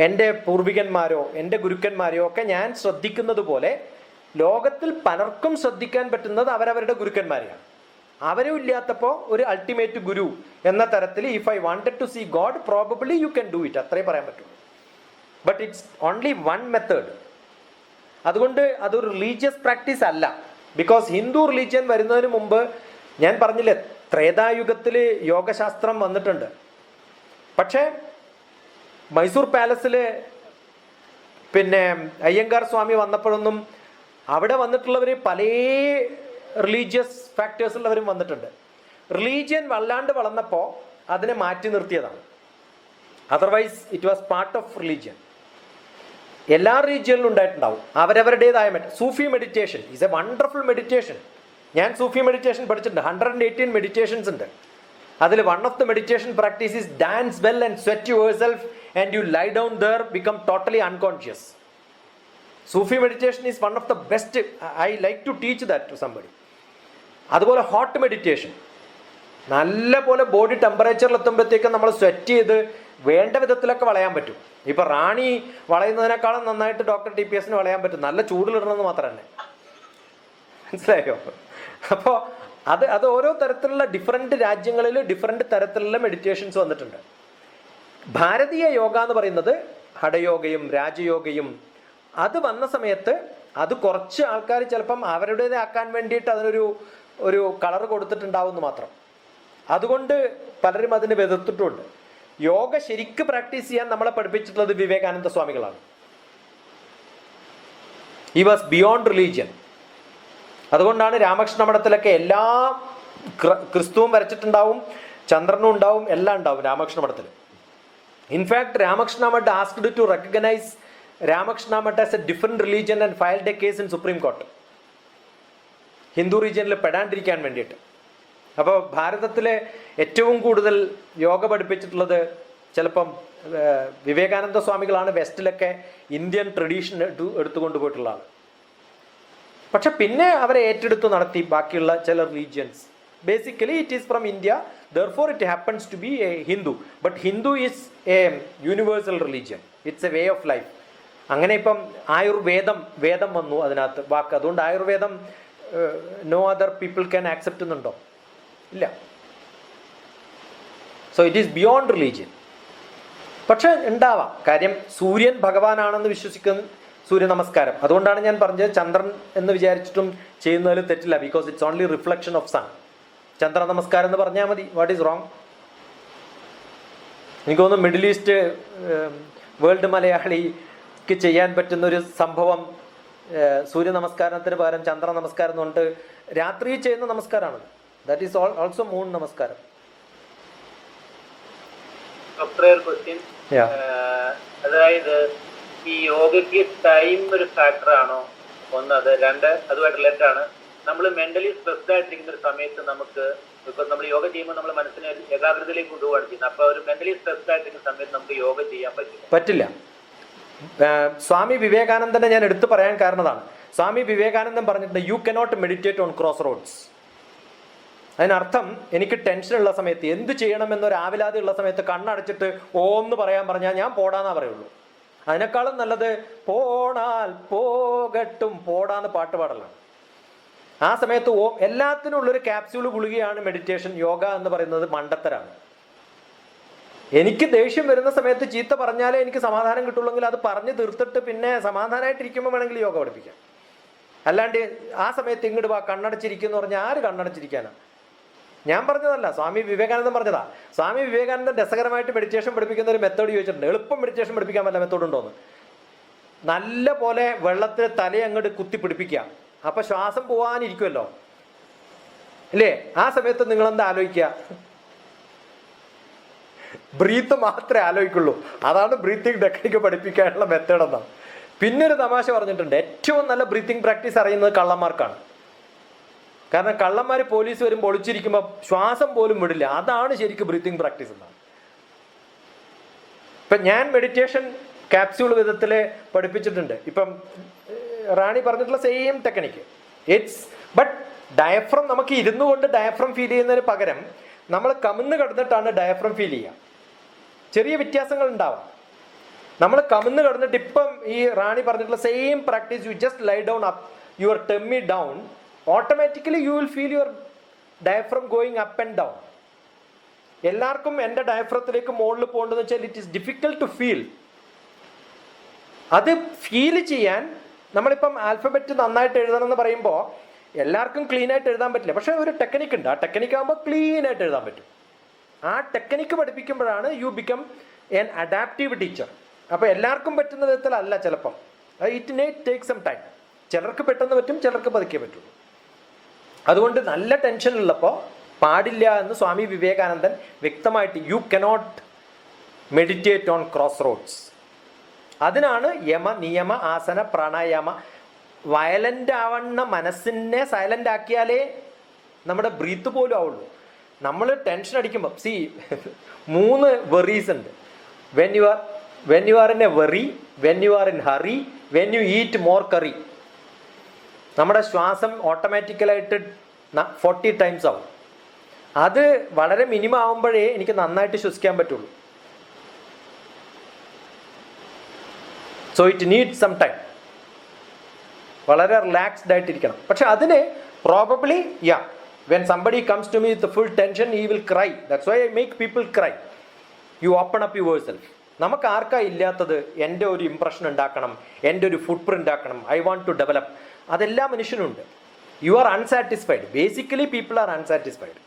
എൻ്റെ പൂർവികന്മാരോ എൻ്റെ ഗുരുക്കന്മാരെയോ ഒക്കെ ഞാൻ ശ്രദ്ധിക്കുന്നത് പോലെ ലോകത്തിൽ പലർക്കും ശ്രദ്ധിക്കാൻ പറ്റുന്നത് അവരവരുടെ ഗുരുക്കന്മാരെയാണ്. അവരും ഇല്ലാത്തപ്പോൾ ഒരു അൾട്ടിമേറ്റ് ഗുരു എന്ന തരത്തിൽ if I wanted to see God probably you can do it, അത്രേ പറയാൻ പറ്റും. But it's only one method. അതുകൊണ്ട് അതൊരു റിലീജിയസ് പ്രാക്ടീസ് അല്ല. ബിക്കോസ് ഹിന്ദു റിലീജിയൻ വരുന്നതിന് മുമ്പ് ഞാൻ പറഞ്ഞില്ലേ ത്രേതായുഗത്തിൽ യോഗശാസ്ത്രം വന്നിട്ടുണ്ട്. പക്ഷേ മൈസൂർ പാലസിൽ പിന്നെ അയ്യങ്കാർ സ്വാമി വന്നപ്പോഴൊന്നും അവിടെ വന്നിട്ടുള്ളവർ പല റിലീജിയസ് ഫാക്ടേഴ്സുള്ളവരും വന്നിട്ടുണ്ട്. റിലീജിയൻ വല്ലാണ്ട് വളർന്നപ്പോൾ അതിനെ മാറ്റി നിർത്തിയതാണ്. Otherwise it was part of religion. എല്ലാ റീജിയനിലും ഉണ്ടായിട്ടുണ്ടാവും അവരവരുടേതായ Sufi meditation is a wonderful meditation. ഞാൻ സൂഫി മെഡിറ്റേഷൻ പഠിച്ചിട്ടുണ്ട്. 118 മെഡിറ്റേഷൻസ് ഉണ്ട്. അതിൽ one of the meditation practice is dance well and sweat yourself and you lie down there become totally unconscious. Sufi meditation is one of the best. I like to teach that to somebody. അതുപോലെ ഹോട്ട് മെഡിറ്റേഷൻ, നല്ല പോലെ ബോഡി ടെമ്പറേച്ചറിൽ എത്തുമ്പോഴത്തേക്കും നമ്മൾ സ്വെറ്റ് ചെയ്ത് വേണ്ട വിധത്തിലൊക്കെ വളയാൻ പറ്റും. ഇപ്പൊ റാണി വളയുന്നതിനേക്കാളും നന്നായിട്ട് ഡോക്ടർ TPS വളയാൻ പറ്റും, നല്ല ചൂടിലിടണമെന്ന് മാത്രമല്ല. മനസ്സിലായോ? അപ്പോൾ അത് ഓരോ തരത്തിലുള്ള ഡിഫറെൻറ്റ് രാജ്യങ്ങളിൽ ഡിഫറെൻറ്റ് തരത്തിലുള്ള മെഡിറ്റേഷൻസ് വന്നിട്ടുണ്ട്. ഭാരതീയ യോഗ എന്ന് പറയുന്നത് ഹഠയോഗയും രാജയോഗയും അത് വന്ന സമയത്ത് അത് കുറച്ച് ആൾക്കാർ ചിലപ്പം അവരുടേതാക്കാൻ വേണ്ടിയിട്ട് ഒരു കളർ കൊടുത്തിട്ടുണ്ടാവുമെന്ന് മാത്രം. അതുകൊണ്ട് പലരും അതിനെ എതിർത്തിട്ടുമുണ്ട്. യോഗ ശരിക്ക് പ്രാക്ടീസ് ചെയ്യാൻ നമ്മളെ പഠിപ്പിച്ചിട്ടുള്ളത് വിവേകാനന്ദ സ്വാമികളാണ്. He was beyond religion. അതുകൊണ്ടാണ് രാമകൃഷ്ണ മഠത്തിലൊക്കെ എല്ലാ ക്രിസ്തുവും വരച്ചിട്ടുണ്ടാവും, ചന്ദ്രനും ഉണ്ടാവും, എല്ലാം ഉണ്ടാവും രാമകൃഷ്ണ മഠത്തിൽ. In fact Ramakrishna Math asked to recognise Ramakrishna Math as a different religion and filed a case in supreme court, Hindu റീജിയനിൽ പെടാണ്ടിരിക്കാൻ വേണ്ടിയിട്ട്. അപ്പോൾ ഭാരതത്തിലെ ഏറ്റവും കൂടുതൽ യോഗ പഠിപ്പിച്ചിട്ടുള്ളത് ചിലപ്പം വിവേകാനന്ദ സ്വാമികളാണ്. വെസ്റ്റിലൊക്കെ ഇന്ത്യൻ ട്രഡീഷൻ എടുത്തുകൊണ്ട് പോയിട്ടുള്ള ആൾ. പക്ഷെ പിന്നെ അവരെ ഏറ്റെടുത്ത് നടത്തി ബാക്കിയുള്ള ചില religions. Basically it is from India, therefore it happens to be a Hindu. But Hindu is a universal religion, it's a way of life. അങ്ങനെ ഇപ്പം വേദം വന്നു അതിനകത്ത് വാക്ക്. അതുകൊണ്ട് ആയുർവേദം no other people can accept എന്നുണ്ടോ? ഇല്ല. So it is beyond religion. പക്ഷെ ഉണ്ടാവാം. കാര്യം സൂര്യൻ ഭഗവാനാണെന്ന് വിശ്വസിക്കുന്ന സൂര്യ നമസ്കാരം. അതുകൊണ്ടാണ് ഞാൻ പറഞ്ഞത് ചന്ദ്രൻ എന്ന് വിചാരിച്ചിട്ടും ചെയ്യുന്നതിൽ തെറ്റില്ല. Because it's only reflection of sun. ചന്ദ്ര നമസ്കാരം എന്ന് പറഞ്ഞാൽ മതി. What is wrong? എനിക്ക് തോന്നുന്നു മിഡിൽ ഈസ്റ്റ് വേൾഡ് മലയാളിക്ക് ചെയ്യാൻ പറ്റുന്നൊരു സംഭവം സൂര്യ നമസ്കാരത്തിന് പകരം ചന്ദ്ര നമസ്കാരം എന്ന് പറഞ്ഞിട്ട് രാത്രി ചെയ്യുന്ന നമസ്കാരമാണ്. ദാറ്റ് ഈസ് ഓൾസോ മൂൺ നമസ്കാരം. അതായത് ഈ യോഗയ്ക്ക് ടൈം ഒരു ഫാക്ടർ ആണോ? ഒന്ന് അത്. രണ്ട്, അതുമായിട്ട് റിലേറ്റഡ് ആണ്. നമ്മൾ മെന്റലി സ്ട്രെസ്ഡ് ആയിട്ടിരിക്കുന്ന ഒരു സമയത്ത് നമുക്ക് ഇപ്പൊ നമ്മൾ യോഗ ചെയ്യുമ്പോൾ നമ്മൾ മനസ്സിനെ ഏകാഗ്രതയിലേക്ക് കൊണ്ടുപോകാണ് ചെയ്യുന്നത്. അപ്പൊ ഒരു മെന്റലി സ്ട്രെസ്ഡ് ആയിട്ടിരിക്കുന്ന സമയത്ത് നമുക്ക് യോഗ ചെയ്യാൻ പറ്റില്ല. സ്വാമി വിവേകാനന്ദനെ ഞാൻ എടുത്തു പറയാൻ കാരണതാണ്. സ്വാമി വിവേകാനന്ദൻ പറഞ്ഞിട്ടുണ്ട് you cannot meditate on crossroads. അതിനർത്ഥം എനിക്ക് ടെൻഷനുള്ള സമയത്ത് എന്ത് ചെയ്യണമെന്നൊരു ആവിലാതി ഉള്ള സമയത്ത് കണ്ണടച്ചിട്ട് ഓന്ന് പറയാൻ പറഞ്ഞാൽ ഞാൻ പോടാന്നാ പറയുള്ളൂ. അതിനേക്കാളും നല്ലത് പോണാൽ പോകട്ടും പോടാന്ന് പാട്ട് പാടലാണ്. ആ സമയത്ത് എല്ലാത്തിനും ഉള്ളൊരു ക്യാപ്സ്യൂൾ ഗുളികയാണ് മെഡിറ്റേഷൻ. യോഗ എന്ന് പറയുന്നത് മണ്ടത്തരാണ്. എനിക്ക് ദേഷ്യം വരുന്ന സമയത്ത് ചീത്ത പറഞ്ഞാലേ എനിക്ക് സമാധാനം കിട്ടുള്ളെങ്കിൽ അത് പറഞ്ഞ് തീർത്തിട്ട് പിന്നെ സമാധാനമായിട്ടിരിക്കുമ്പോൾ വേണമെങ്കിൽ യോഗ പഠിപ്പിക്കാം. അല്ലാണ്ട് ആ സമയത്ത് ഇങ്ങോട്ട് വാ കണ്ണടച്ചിരിക്കുന്നു പറഞ്ഞാൽ ആര് കണ്ണടച്ചിരിക്കാനാണ്? ഞാൻ പറഞ്ഞതല്ല, സ്വാമി വിവേകാനന്ദൻ പറഞ്ഞതാ. സ്വാമി വിവേകാനന്ദൻ രസകരമായിട്ട് മെഡിറ്റേഷൻ പഠിപ്പിക്കുന്ന ഒരു മെത്തേഡ് ചോദിച്ചിട്ടുണ്ട്. എളുപ്പം മെഡിറ്റേഷൻ പഠിപ്പിക്കാൻ വല്ല മെത്തേഡ് ഉണ്ടോന്ന്. നല്ല പോലെ വെള്ളത്തിൽ തലയെ അങ്ങോട്ട് കുത്തി പിടിപ്പിക്കുക. അപ്പൊ ശ്വാസം പോവാനിരിക്കുമല്ലോ അല്ലേ? ആ സമയത്ത് നിങ്ങൾ എന്താ ആലോചിക്കുക? ബ്രീത്ത് മാത്രമേ ആലോചിക്കുള്ളൂ. അതാണ് ബ്രീത്തിങ് ടെക്നിക്ക് പഠിപ്പിക്കാനുള്ള മെത്തേഡ് എന്നാണ്. പിന്നെ ഒരു തമാശ പറഞ്ഞിട്ടുണ്ട്, ഏറ്റവും നല്ല ബ്രീത്തിങ് പ്രാക്ടീസ് അറിയുന്നത് കള്ളന്മാർക്കാണ്. കാരണം കള്ളന്മാർ പോലീസ് വരുമ്പോൾ ഒളിച്ചിരിക്കുമ്പോൾ ശ്വാസം പോലും വിടില്ല. അതാണ് ശരിക്കും ബ്രീത്തിങ് പ്രാക്ടീസ് എന്നാണ്. ഇപ്പം ഞാൻ മെഡിറ്റേഷൻ ക്യാപ്സ്യൂൾ വിധത്തിൽ പഠിപ്പിച്ചിട്ടുണ്ട്. ഇപ്പം റാണി പറഞ്ഞിട്ടുള്ള സെയിം ടെക്നിക്ക്. ബട്ട് ഡയഫ്രം നമുക്ക് ഇരുന്നു കൊണ്ട് ഡയഫ്രം ഫീൽ ചെയ്യുന്നതിന് പകരം നമ്മൾ കമിന്ന് കിടന്നിട്ടാണ് ഡയഫ്രം ഫീൽ ചെയ്യുക. ചെറിയ വ്യത്യാസങ്ങൾ ഉണ്ടാവാം. നമ്മൾ കമിന്ന് കിടന്നിട്ട് ഇപ്പം ഈ റാണി പറഞ്ഞിട്ടുള്ള same practice, you just lie down up your tummy down, automatically you will feel your diaphragm going up and down. എല്ലാവർക്കും എൻ്റെ ഡയഫ്രത്തിലേക്ക് മുകളിൽ പോകേണ്ടതെന്ന് വെച്ചാൽ it is difficult to feel. അത് ഫീൽ ചെയ്യാൻ നമ്മളിപ്പം ആൽഫബറ്റ് നന്നായിട്ട് എഴുതണം എന്ന് പറയുമ്പോൾ എല്ലാവർക്കും ക്ലീൻ ആയിട്ട് എഴുതാൻ പറ്റില്ല. പക്ഷേ ഒരു ടെക്നിക്ക് ഉണ്ട്. ആ ടെക്നിക്ക് ആകുമ്പോൾ ക്ലീൻ ആയിട്ട് എഴുതാൻ പറ്റും. ആ ടെക്നിക്ക് പഠിപ്പിക്കുമ്പോഴാണ് you become an adaptive teacher. അപ്പോൾ എല്ലാവർക്കും പറ്റുന്ന വിധത്തിലല്ല ചിലപ്പം. It take some time. ചിലർക്ക് പെട്ടെന്ന് പറ്റും, ചിലർക്ക് പതുക്കെ പറ്റുള്ളൂ. അതുകൊണ്ട് നല്ല ടെൻഷനുള്ളപ്പോൾ പാടില്ല എന്ന് സ്വാമി വിവേകാനന്ദൻ വ്യക്തമായിട്ട്, you cannot meditate on crossroads. അതിനാണ് യമ നിയമ ആസന പ്രാണായാമ. വയലൻ്റ് ആവുന്ന മനസ്സിനെ സൈലൻ്റ് ആക്കിയാലേ നമ്മുടെ ബ്രീത്ത് പോലും ആവുള്ളൂ. നമ്മൾ ടെൻഷൻ അടിക്കുമ്പോൾ 3 വെറീസ് ഉണ്ട്. When you are in a worry, when you are in hurry, when you eat more curry. നമ്മുടെ ശ്വാസം ഓട്ടോമാറ്റിക്കലായിട്ട് 40 ടൈംസ് ആവും. അത് വളരെ മിനിമം ആവുമ്പോഴേ എനിക്ക് നന്നായിട്ട് ശ്വസിക്കാൻ പറ്റുള്ളൂ. So it need some time. വളരെ റിലാക്സ്ഡ് ആയിട്ടിരിക്കണം. പക്ഷെ അതിന് probably when somebody comes to me with the full tension, he will cry. That's why I make people cry. You open up yourself. നമുക്ക് ആർക്കാ ഇല്ലാത്തത്? എൻ്റെ ഒരു ഇംപ്രഷൻ ഉണ്ടാക്കണം, എൻ്റെ ഒരു ഫുട് പ്രിൻ്റ് ആക്കണം, ഐ വാണ്ട് ടു ഡെവലപ്പ്. അതെല്ലാ മനുഷ്യനുണ്ട്. You are unsatisfied. Basically people are unsatisfied.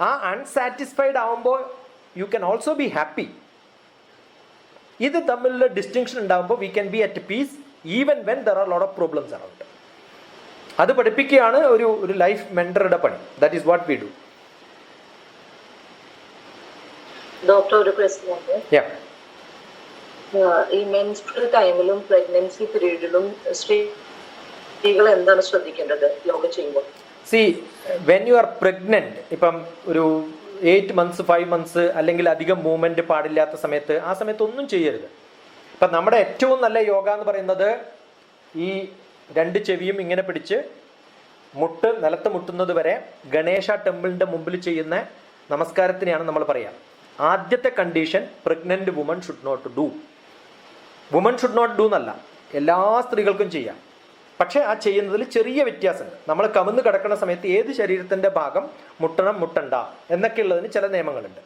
ആ അൺസാറ്റിസ്ഫൈഡ് ആവുമ്പോൾ you can also be happy. ഇത് തമ്മിലുള്ള ഡിസ്റ്റിങ്ഷൻ ഉണ്ടാകുമ്പോൾ we can be at peace even when there are lot of problems around. അത് പഠിപ്പിക്കുകയാണ് ഒരു ലൈഫ് മെന്ററുടെ പണി. That is what we do. Doctor, ഒരു ക്വസ്റ്റ്യൻ ഉണ്ട്. ഈ മെൻസ്ട്രൽ ടൈമിലും പ്രഗ്നൻസി പീരീഡിലും സ്ത്രീകൾ എന്താണ് ശ്രദ്ധിക്കേണ്ടത് യോഗ ചെയ്യുമ്പോൾ? വെൻ യു ആർ പ്രഗ്നന്റ്, ഇപ്പം ഒരു 8 months 5 months അല്ലെങ്കിൽ അധികം മൂവ്മെന്റ് പാടില്ലാത്ത സമയത്ത്, ആ സമയത്ത് ഒന്നും ചെയ്യരുത്. ഇപ്പം നമ്മുടെ ഏറ്റവും നല്ല യോഗ എന്ന് പറയുന്നത് ഈ 2 ചെവിയും ഇങ്ങനെ പിടിച്ച് നിലത്ത് മുട്ടുന്നത് വരെ ഗണേശ ടെമ്പിളിൻ്റെ മുമ്പിൽ ചെയ്യുന്ന നമസ്കാരത്തിനെയാണ് നമ്മൾ പറയുക. ആദ്യത്തെ condition pregnant woman should not do. Woman should not do എന്നല്ല, എല്ലാ സ്ത്രീകൾക്കും ചെയ്യാം. പക്ഷേ ആ ചെയ്യുന്നതിൽ ചെറിയ വ്യത്യാസമുണ്ട്. നമ്മൾ കമിഴ്ന്ന് കിടക്കുന്ന സമയത്ത് ഏത് ശരീരത്തിൻ്റെ ഭാഗം മുട്ടണം മുട്ടണ്ട എന്നൊക്കെയുള്ളതിന് ചില നിയമങ്ങളുണ്ട്.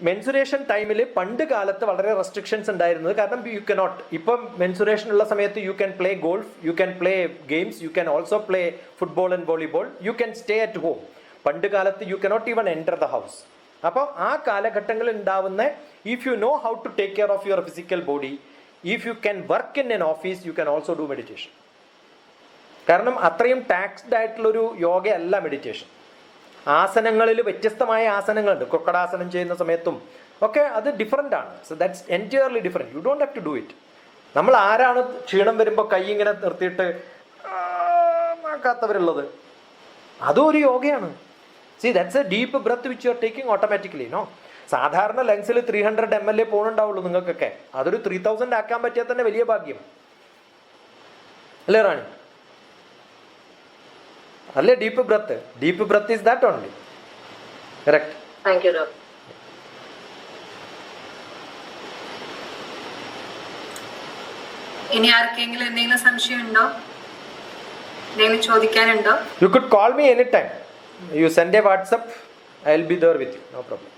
മെൻസുറേഷൻ ടൈമിൽ പണ്ട് കാലത്ത് വളരെ റെസ്ട്രിക്ഷൻസ് ഉണ്ടായിരുന്നത്. കാരണം യു കനോട്ട്, ഇപ്പം മെൻസുറേഷൻ ഉള്ള സമയത്ത് you can play golf, you can play games, you can also play football and volleyball, you can stay at home. പണ്ട് കാലത്ത് you cannot even enter the house. അപ്പോൾ ആ കാലഘട്ടങ്ങളിൽ ഉണ്ടാവുന്ന, if you know how to take care of your physical body, if you can work in an office, you can also do meditation. കാരണം അത്രയും ടാക്സ്ഡ് ആയിട്ടുള്ളൊരു യോഗയല്ല മെഡിറ്റേഷൻ. ആസനങ്ങളിൽ വ്യത്യസ്തമായ ആസനങ്ങളുണ്ട്. കൊക്കടാസനം ചെയ്യുന്ന സമയത്തും ഒക്കെ അത് ഡിഫറെൻ്റ് ആണ്. So that's entirely different. You don't have to do it. നമ്മൾ ആരാണ് ക്ഷീണം വരുമ്പോൾ കൈ ഇങ്ങനെ നിർത്തിയിട്ട് ആക്കാത്തവരുള്ളത്? അതും ഒരു യോഗയാണ്. That's a deep breath which you are taking automatically. സാധാരണ ലങ്സിൽ 300 ml പോകുന്നുണ്ടാവുള്ളൂ നിങ്ങൾക്കൊക്കെ. അതൊരു 3000 ആക്കാൻ പറ്റിയാൽ തന്നെ വലിയ ഭാഗ്യം അല്ലേ റാണി? അല്ലേ deep breath is that only. Correct. Thank you doctor. ഇനി ആർക്കെങ്കിലും എന്തെങ്കിലും സംശയം ഉണ്ടോ? എന്തെങ്കിലും ചോദിക്കാനുണ്ടോ? You could call me any time. You send a WhatsApp, I will be there with you. No problem.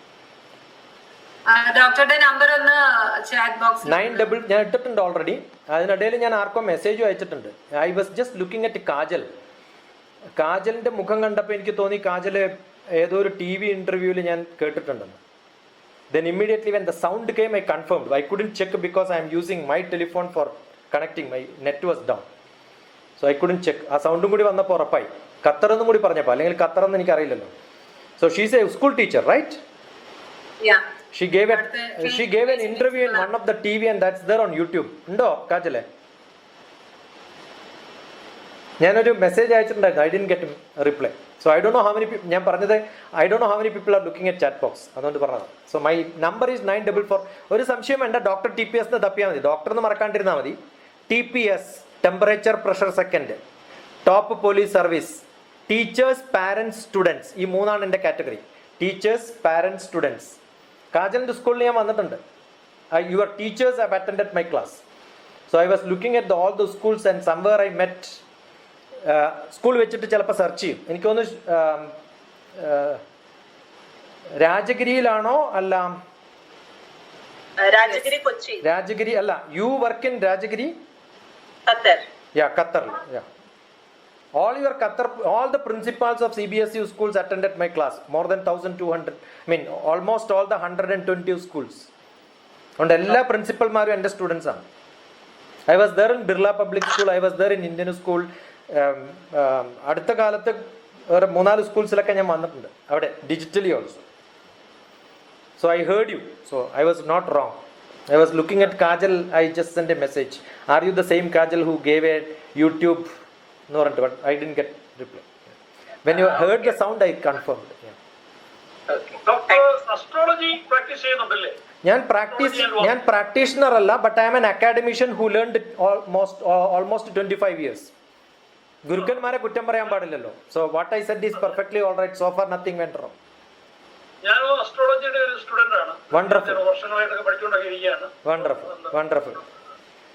ഡോക്ടറുടെ നമ്പർ ഒന്ന് ചാറ്റ് ബോക്സിൽ 9 ഞാൻ ഇട്ടിട്ടുണ്ട് ഓൾറെഡി. അതിനിടയിൽ ഞാൻ ആർക്കോ മെസ്സേജും അയച്ചിട്ടുണ്ട്. I was just looking at കാജലിൻ്റെ മുഖം കണ്ടപ്പോൾ എനിക്ക് തോന്നി കാജൽ ഏതോ ഒരു TV ഇൻ്റർവ്യൂവിൽ ഞാൻ കേട്ടിട്ടുണ്ടെന്ന്. Then immediately when the sound came I confirmed. I couldn't check because I'm using my telephone for connecting. My net was down, so I couldn't check. ആ സൗണ്ടും കൂടി വന്നപ്പോൾ ഉറപ്പായി. ഖത്തർ എന്നും കൂടി പറഞ്ഞപ്പോൾ, അല്ലെങ്കിൽ ഖത്തർ എന്ന് എനിക്കറിയില്ലല്ലോ. So she's a school teacher, right? She gave an interview in one of the TV and that's there on YouTube. ഉണ്ടോ കാജലെ? ഞാനൊരു മെസ്സേജ് അയച്ചിട്ടുണ്ടായിരുന്നു. I didn't get reply. So I don't know how many ഞാൻ പറഞ്ഞത് I don't know how many people are looking at chat box. അതുകൊണ്ട് പറഞ്ഞത്. So my number is 944. ഒരു സംശയം വേണ്ട, ഡോക്ടർ TPS എന്ന് തപ്പിയാൽ മതി. ഡോക്ടർ എന്ന് മറക്കാണ്ടിരുന്നാൽ മതി. TPS, temperature pressure second, top police service, teachers parents students. ഈ 3 എൻ്റെ കാറ്റഗറി. Teachers parents students. കാജലിൻ്റെ സ്കൂളിൽ ഞാൻ വന്നിട്ടുണ്ട്. Your teachers have attended my class. So I was looking at all the schools and somewhere I met. School വെച്ചിട്ട് ചിലപ്പോൾ സെർച്ച് ചെയ്യും. എനിക്ക് തോന്നുന്നു രാജഗിരിയിലാണോ അല്ല രാജഗിരി അല്ല, യു വർക്ക് ഇൻ രാജഗിരി, ഖത്തറിൽ. all the principals of CBSE schools attended my class. More than 1200, almost all the 120 schools. And എല്ലാ പ്രിൻസിപ്പൽമാരും എൻ്റെ സ്റ്റുഡൻസ് ആണ്. I was there in Birla Public School, I was there in Indian School. അടുത്ത കാലത്ത് വേറെ 3-4 സ്കൂൾസിലൊക്കെ ഞാൻ വന്നിട്ടുണ്ട് അവിടെ, digitally also. So I heard you. So I was not wrong. I was looking at Kajal. I just sent a message. Are you the same Kajal who gave a YouTube? No, but I didn't get reply. When you heard the sound, I confirmed. Yeah. Doctor astrology practice ചെയ്യുന്നുണ്ടല്ലേ? ഞാൻ പ്രാക്ടീഷണർ അല്ല, but I am an academician who learned almost 25 years. ഗുരുക്കന്മാരെ കുറ്റം പറയാൻ പാടില്ലല്ലോ. So what I said is perfectly all right. So far nothing went wrong. ഞാൻ അസ്ട്രോളജിയുടെ ഒരു സ്റ്റുഡന്റ് ആണ്. വണ്ടർഫുൾ. വർഷങ്ങളായിട്ടൊക്കെ പഠിച്ചുകൊണ്ടൊക്കെ ഇരിക്കുകയാണ്. വണ്ടർഫുൾ.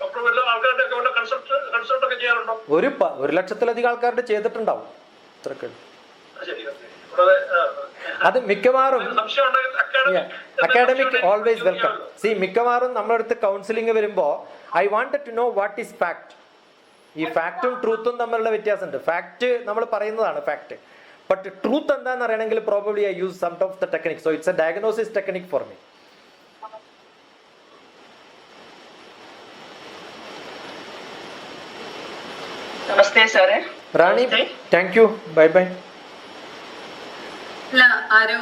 ഡോക്ടർ വല്ല ആൾക്കാരുടെ ഒക്കെ കൺസൾട്ട് ഒക്കെ ചെയ്യാറുണ്ടോ? 1,00,000-ലധികം ആൾക്കാരുടെ ചെയ്തിട്ടുണ്ടാവും. അത്രയൊക്കെ. ശരി. അത് മിക്കവാറും അക്കാഡമിക് ഓൾവേസ് വെൽക്കം. സി മിക്കവാറും നമ്മുടെ അടുത്ത് കൗൺസിലിംഗ് വരുമ്പോൾ I wanted to know what is fact. ഈ ഫാക്റ്റും ട്രൂത്തും തമ്മിലുള്ള വ്യത്യാസമുണ്ട്. ഫാക്ട് നമ്മൾ പറയുന്നതാണ് ഫാക്ട്, ബട്ട് ട്രൂത്ത് എന്താണെന്ന് അറിയണമെങ്കിൽ probably I use some of the technique. So it's a diagnosis technique for me. നമസ്തേ സാറേ. Rani, thank you. Bye bye.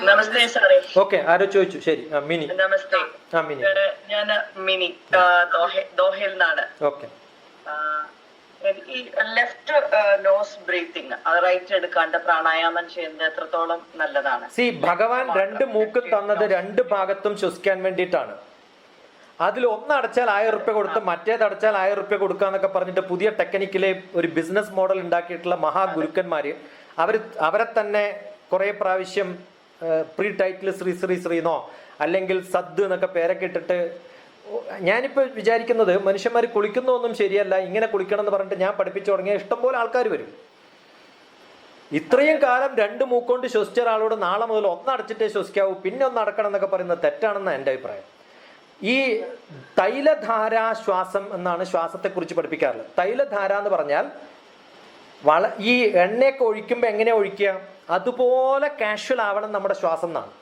നമസ്തേ സാറേ. ഓക്കെ, ആരോ ചോദിച്ചു. ശരി, മിനി. നമസ്തേ. മിനി. ഞാൻ മിനി ദോഹയിൽ നിന്നാണ്. ഓക്കെ. ഈ ലെഫ്റ്റ് നോസ് ബ്രീത്തിങ് അത് റൈറ്റ് എടുക്കാണ്ട് പ്രാണായാമം ചെയ്യുന്നത് എത്രത്തോളം നല്ലതാണ്? സി ഭഗവാൻ 2 മൂക്ക് തന്നത് 2 ഭാഗത്തും ശ്വസിക്കാൻ വേണ്ടിയിട്ടാണ്. അതിൽ ഒന്ന് അടച്ചാൽ 1000 രൂപ കൊടുത്ത് മറ്റേത് അടച്ചാൽ 1000 രൂപ കൊടുക്കുക എന്നൊക്കെ പറഞ്ഞിട്ട് പുതിയ ടെക്നിക്കിലെ ഒരു ബിസിനസ് മോഡൽ ഉണ്ടാക്കിയിട്ടുള്ള മഹാഗുരുക്കന്മാര് അവരെ തന്നെ കുറെ പ്രാവശ്യം പ്രീ ടൈറ്റിൽ ശ്രീ ശ്രീ ശ്രീന്നോ അല്ലെങ്കിൽ സദ് എന്നൊക്കെ പേരൊക്കെ ഇട്ടിട്ട്, ഞാനിപ്പോൾ വിചാരിക്കുന്നത് മനുഷ്യന്മാർ കുളിക്കുന്നതൊന്നും ശരിയല്ല, ഇങ്ങനെ കുളിക്കണം എന്ന് പറഞ്ഞിട്ട് ഞാൻ പഠിപ്പിച്ചു തുടങ്ങിയ ഇഷ്ടംപോലെ ആൾക്കാർ വരും. ഇത്രയും കാലം 2 മൂക്കൊണ്ട് ശ്വസിച്ച ഒരാളോട് നാളെ മുതൽ ഒന്നടച്ചിട്ടേ ശ്വസിക്കാവൂ, പിന്നെ ഒന്ന് അടക്കണം എന്നൊക്കെ പറയുന്നത് തെറ്റാണെന്നാണ് എൻ്റെ അഭിപ്രായം. ഈ തൈലധാരാ ശ്വാസം എന്നാണ് ശ്വാസത്തെക്കുറിച്ച് പഠിപ്പിക്കാറുള്ളത്. തൈലധാര എന്ന് പറഞ്ഞാൽ ഈ എണ്ണയൊക്കെ ഒഴിക്കുമ്പോൾ എങ്ങനെ ഒഴിക്കുക, അതുപോലെ കാഷ്വൽ ആവണം നമ്മുടെ ശ്വാസം എന്നാണ്.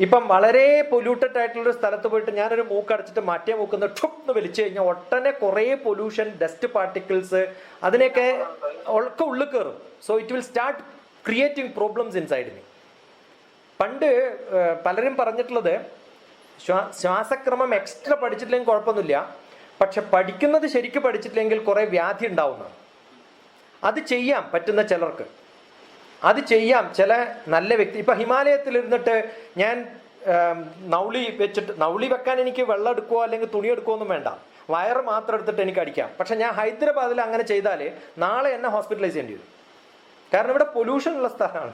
ഇപ്പം വളരെ പൊല്യൂട്ടഡ് ആയിട്ടുള്ളൊരു സ്ഥലത്ത് പോയിട്ട് ഞാനൊരു മൂക്കടച്ചിട്ട് മറ്റേ മൂക്കുന്ന ഠുന്ന് വലിച്ചു കഴിഞ്ഞാൽ ഒട്ടനെ കുറേ പൊല്യൂഷൻ, ഡസ്റ്റ് പാർട്ടിക്കിൾസ് അതിനെയൊക്കെ ഒക്കെ ഉള്ളിൽ കയറും. So it will start creating problems inside me. പണ്ട് പലരും പറഞ്ഞിട്ടുള്ളത് ശ്വാസക്രമം എക്സ്ട്രാ പഠിച്ചിട്ടില്ലെങ്കിൽ കുഴപ്പമൊന്നുമില്ല, പക്ഷെ പഠിക്കുന്നത് ശരിക്കും പഠിച്ചിട്ടില്ലെങ്കിൽ കുറേ വ്യാധി ഉണ്ടാവുന്നതാണ്. അത് ചെയ്യാം പറ്റുന്ന ചിലർക്ക്, അത് ചെയ്യാം ചില നല്ല വ്യക്തി. ഇപ്പം ഹിമാലയത്തിലിരുന്നിട്ട് ഞാൻ നൗളി വെക്കാൻ എനിക്ക് വെള്ളം എടുക്കുമോ അല്ലെങ്കിൽ തുണി എടുക്കുമോ ഒന്നും വേണ്ട, വയറ് മാത്രം എടുത്തിട്ട് എനിക്ക് അടിക്കാം. പക്ഷെ ഞാൻ ഹൈദരാബാദിൽ അങ്ങനെ ചെയ്താൽ നാളെ എന്നെ ഹോസ്പിറ്റലൈസ് ചെയ്യേണ്ടി വരും. കാരണം ഇവിടെ പൊല്യൂഷൻ ഉള്ള സ്ഥലമാണ്.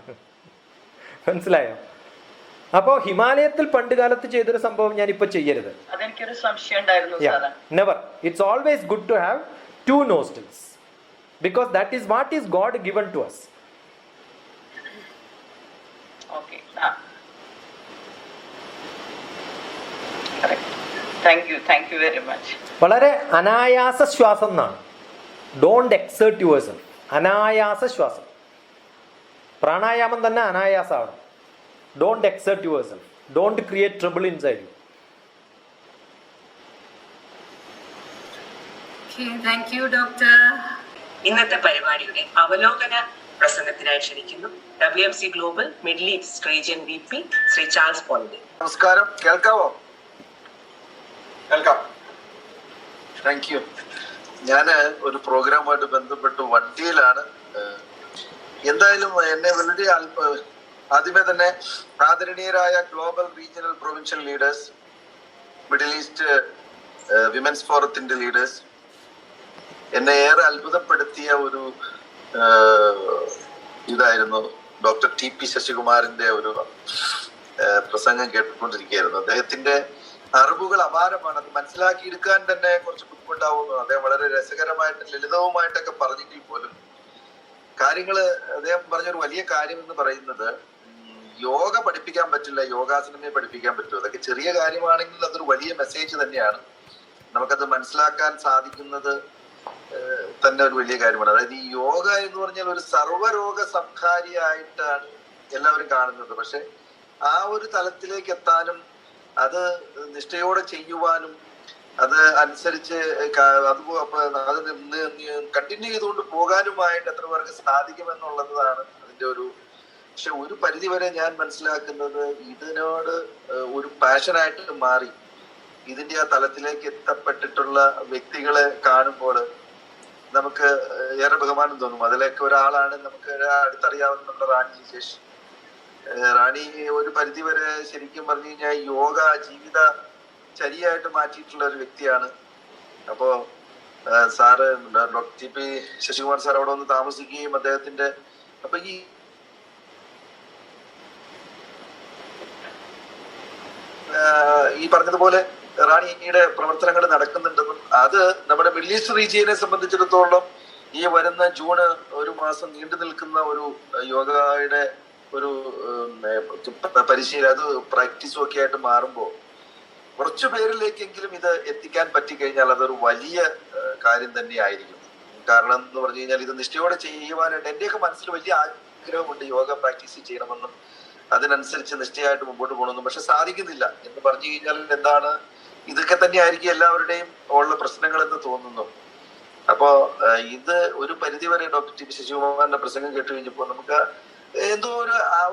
മനസ്സിലായോ? അപ്പോൾ ഹിമാലയത്തിൽ പണ്ട് കാലത്ത് ചെയ്തൊരു സംഭവം ഞാൻ ഇപ്പൊ ചെയ്യരുത്. അതെനിക്കൊരു സംശയം ഉണ്ടായിരുന്നു. Never. It's always good to have 2 nostrils because that is what is God given to us. Okay. Thank you very much. വളരെ അനായാസ ശ്വാസം എന്നാണ്. Don't exert yourself. അനായാസ ശ്വാസം. പ്രാണായാമം തന്നെ അനായാസമാണ്. Don't exert yourself. Don't create trouble inside you. Thank you doctor. ഇന്നത്തെ പരിപാടിയുടെ അവലോകന പ്രസംഗത്തിനായി ക്ഷണിക്കുന്നു WMC global middle east region VP Shri Charles പോളിന്റെ. നമസ്കാരം. കേൾക്കാവോ? കേൾക്കാം. Thank you. ഞാൻ ഒരു പ്രോഗ്രാമുമായിട്ട് ബന്ധപ്പെട്ട് വണ്ടിയിലാണ്. എന്തായാലും എന്നെ വളരെ ആദ്യമേ തന്നെ ആദരണീയരായ global regional provincial leaders, middle east women's ഫോറത്തിന്റെ ലീഡേഴ്സ്, എന്നെ ഏറെ അത്ഭുതപ്പെടുത്തിയ ഒരു ഇതായിരുന്നു ഡോക്ടർ TP ശശികുമാറിന്റെ ഒരു പ്രസംഗം കേട്ടുകൊണ്ടിരിക്കുകയായിരുന്നു. അദ്ദേഹത്തിന്റെ അറിവുകൾ അപാരമാണ്. അത് മനസ്സിലാക്കിയെടുക്കാൻ തന്നെ കുറച്ച് ബുദ്ധിമുട്ടാവുന്നു. അദ്ദേഹം വളരെ രസകരമായിട്ട് ലളിതവുമായിട്ടൊക്കെ പറഞ്ഞെങ്കിൽ പോലും കാര്യങ്ങള് അദ്ദേഹം പറഞ്ഞൊരു വലിയ കാര്യം എന്ന് പറയുന്നത് യോഗ പഠിപ്പിക്കാൻ പറ്റില്ല, യോഗാസനമേ പഠിപ്പിക്കാൻ പറ്റൂ. അതൊക്കെ ചെറിയ കാര്യമാണെങ്കിൽ അതൊരു വലിയ മെസ്സേജ് തന്നെയാണ്. നമുക്കത് മനസ്സിലാക്കാൻ സാധിക്കുന്നത് തന്നെ ഒരു വലിയ കാര്യമാണ്. അതായത് ഈ യോഗ എന്ന് പറഞ്ഞാൽ ഒരു സർവ്വരോഗ സംഹാരിയായിട്ടാണ് എല്ലാവരും കാണുന്നത്. പക്ഷെ ആ ഒരു തലത്തിലേക്ക് എത്താനും അത് നിഷ്ഠയോടെ ചെയ്യുവാനും അത് അനുസരിച്ച് അത് കണ്ടിന്യൂ ചെയ്തുകൊണ്ട് പോകാനുമായിട്ട് എത്ര പേർക്ക് സാധിക്കുമെന്നുള്ളതാണ് അതിന്റെ ഒരു പക്ഷെ ഒരു പരിധിവരെ ഞാൻ മനസ്സിലാക്കുന്നത് ഇതിനോട് ഒരു പാഷനായിട്ട് മാറി ഇതിന്റെ ആ തലത്തിലേക്ക് എത്തപ്പെട്ടിട്ടുള്ള വ്യക്തികളെ കാണുമ്പോൾ നമുക്ക് ഏറെ ബഹുമാനം തോന്നും. അതിലേക്ക് ഒരാളാണ് നമുക്ക് അടുത്തറിയാവുന്ന റാണി ശേഷ്. റാണി ഒരു പരിധിവരെ ശരിക്കും പറഞ്ഞു കഴിഞ്ഞാൽ യോഗ ജീവിത ചര്യയായിട്ട് മാറ്റിയിട്ടുള്ള ഒരു വ്യക്തിയാണ്. അപ്പോ sir doctor TP Sasikumar sir അവിടെ വന്ന് താമസിക്കുകയും അദ്ദേഹത്തിന്റെ അപ്പൊ ഈ പറഞ്ഞതുപോലെ റാണിയുടെ പ്രവർത്തനങ്ങൾ നടക്കുന്നുണ്ടെന്നും അത് നമ്മുടെ മിഡിൽ ഈസ്റ്റ് റീജിയനെ സംബന്ധിച്ചിടത്തോളം ഈ വരുന്ന ജൂൺ ഒരു മാസം നീണ്ടു നിൽക്കുന്ന ഒരു യോഗയുടെ ഒരു പരിശീലനം അത് പ്രാക്ടീസും ഒക്കെ ആയിട്ട് മാറുമ്പോൾ കുറച്ചു പേരിലേക്കെങ്കിലും ഇത് എത്തിക്കാൻ പറ്റിക്കഴിഞ്ഞാൽ അതൊരു വലിയ കാര്യം തന്നെയായിരിക്കും. കാരണം എന്ന് പറഞ്ഞു കഴിഞ്ഞാൽ ഇത് നിഷ്ഠയോടെ ചെയ്യുവാനായിട്ട് എന്റെയൊക്കെ മനസ്സിൽ വലിയ ആഗ്രഹമുണ്ട് യോഗ പ്രാക്ടീസ് ചെയ്യണമെന്നും അതിനനുസരിച്ച് നിഷ്ഠയായിട്ട് മുമ്പോട്ട് പോകണമെന്നും. പക്ഷെ സാധിക്കുന്നില്ല എന്ന് പറഞ്ഞു കഴിഞ്ഞാൽ എന്താണ്, ഇതൊക്കെ തന്നെയായിരിക്കും എല്ലാവരുടെയും ഉള്ള പ്രശ്നങ്ങൾ എന്ന് തോന്നുന്നു. അപ്പോ ഇത് ഒരു പരിധിവരെ ഡോക്ടർ TP ശശികുമാറിന്റെ പ്രസംഗം കേട്ട് കഴിഞ്ഞപ്പോൾ നമുക്ക് എന്തോ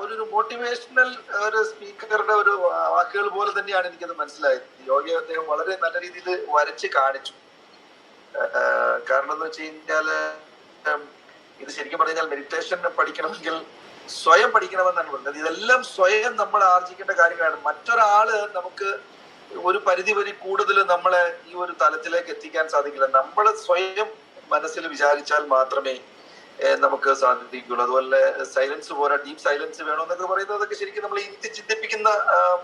ഒരു മോട്ടിവേഷണൽ ഒരു സ്പീക്കറുടെ ഒരു വാക്കുകൾ പോലെ തന്നെയാണ് എനിക്കത് മനസ്സിലായത്. യോഗയെ അദ്ദേഹം വളരെ നല്ല രീതിയിൽ വരച്ച് കാണിച്ചു. കാരണം എന്ന് വെച്ച് കഴിഞ്ഞാല് ഇത് ശരിക്കും പറഞ്ഞാൽ മെഡിറ്റേഷൻ പഠിക്കണമെങ്കിൽ സ്വയം പഠിക്കണമെന്നാണ് പറഞ്ഞത്. ഇതെല്ലാം സ്വയം നമ്മൾ ആർജിക്കേണ്ട കാര്യങ്ങളാണ്. മറ്റൊരാള് നമുക്ക് ഒരു പരിധി വരെ കൂടുതൽ നമ്മളെ ഈ ഒരു തലത്തിലേക്ക് എത്തിക്കാൻ സാധിക്കില്ല. നമ്മൾ സ്വയം മനസ്സിൽ വിചാരിച്ചാൽ മാത്രമേ നമുക്ക് സാധിക്കുള്ളൂ. അതുപോലെ സൈലൻസ് പോരാ, ഡീപ് സൈലൻസ് വേണമെന്നൊക്കെ പറയുന്നതൊക്കെ ശരിക്കും നമ്മൾ ഇരുത്തി ചിന്തിപ്പിക്കുന്ന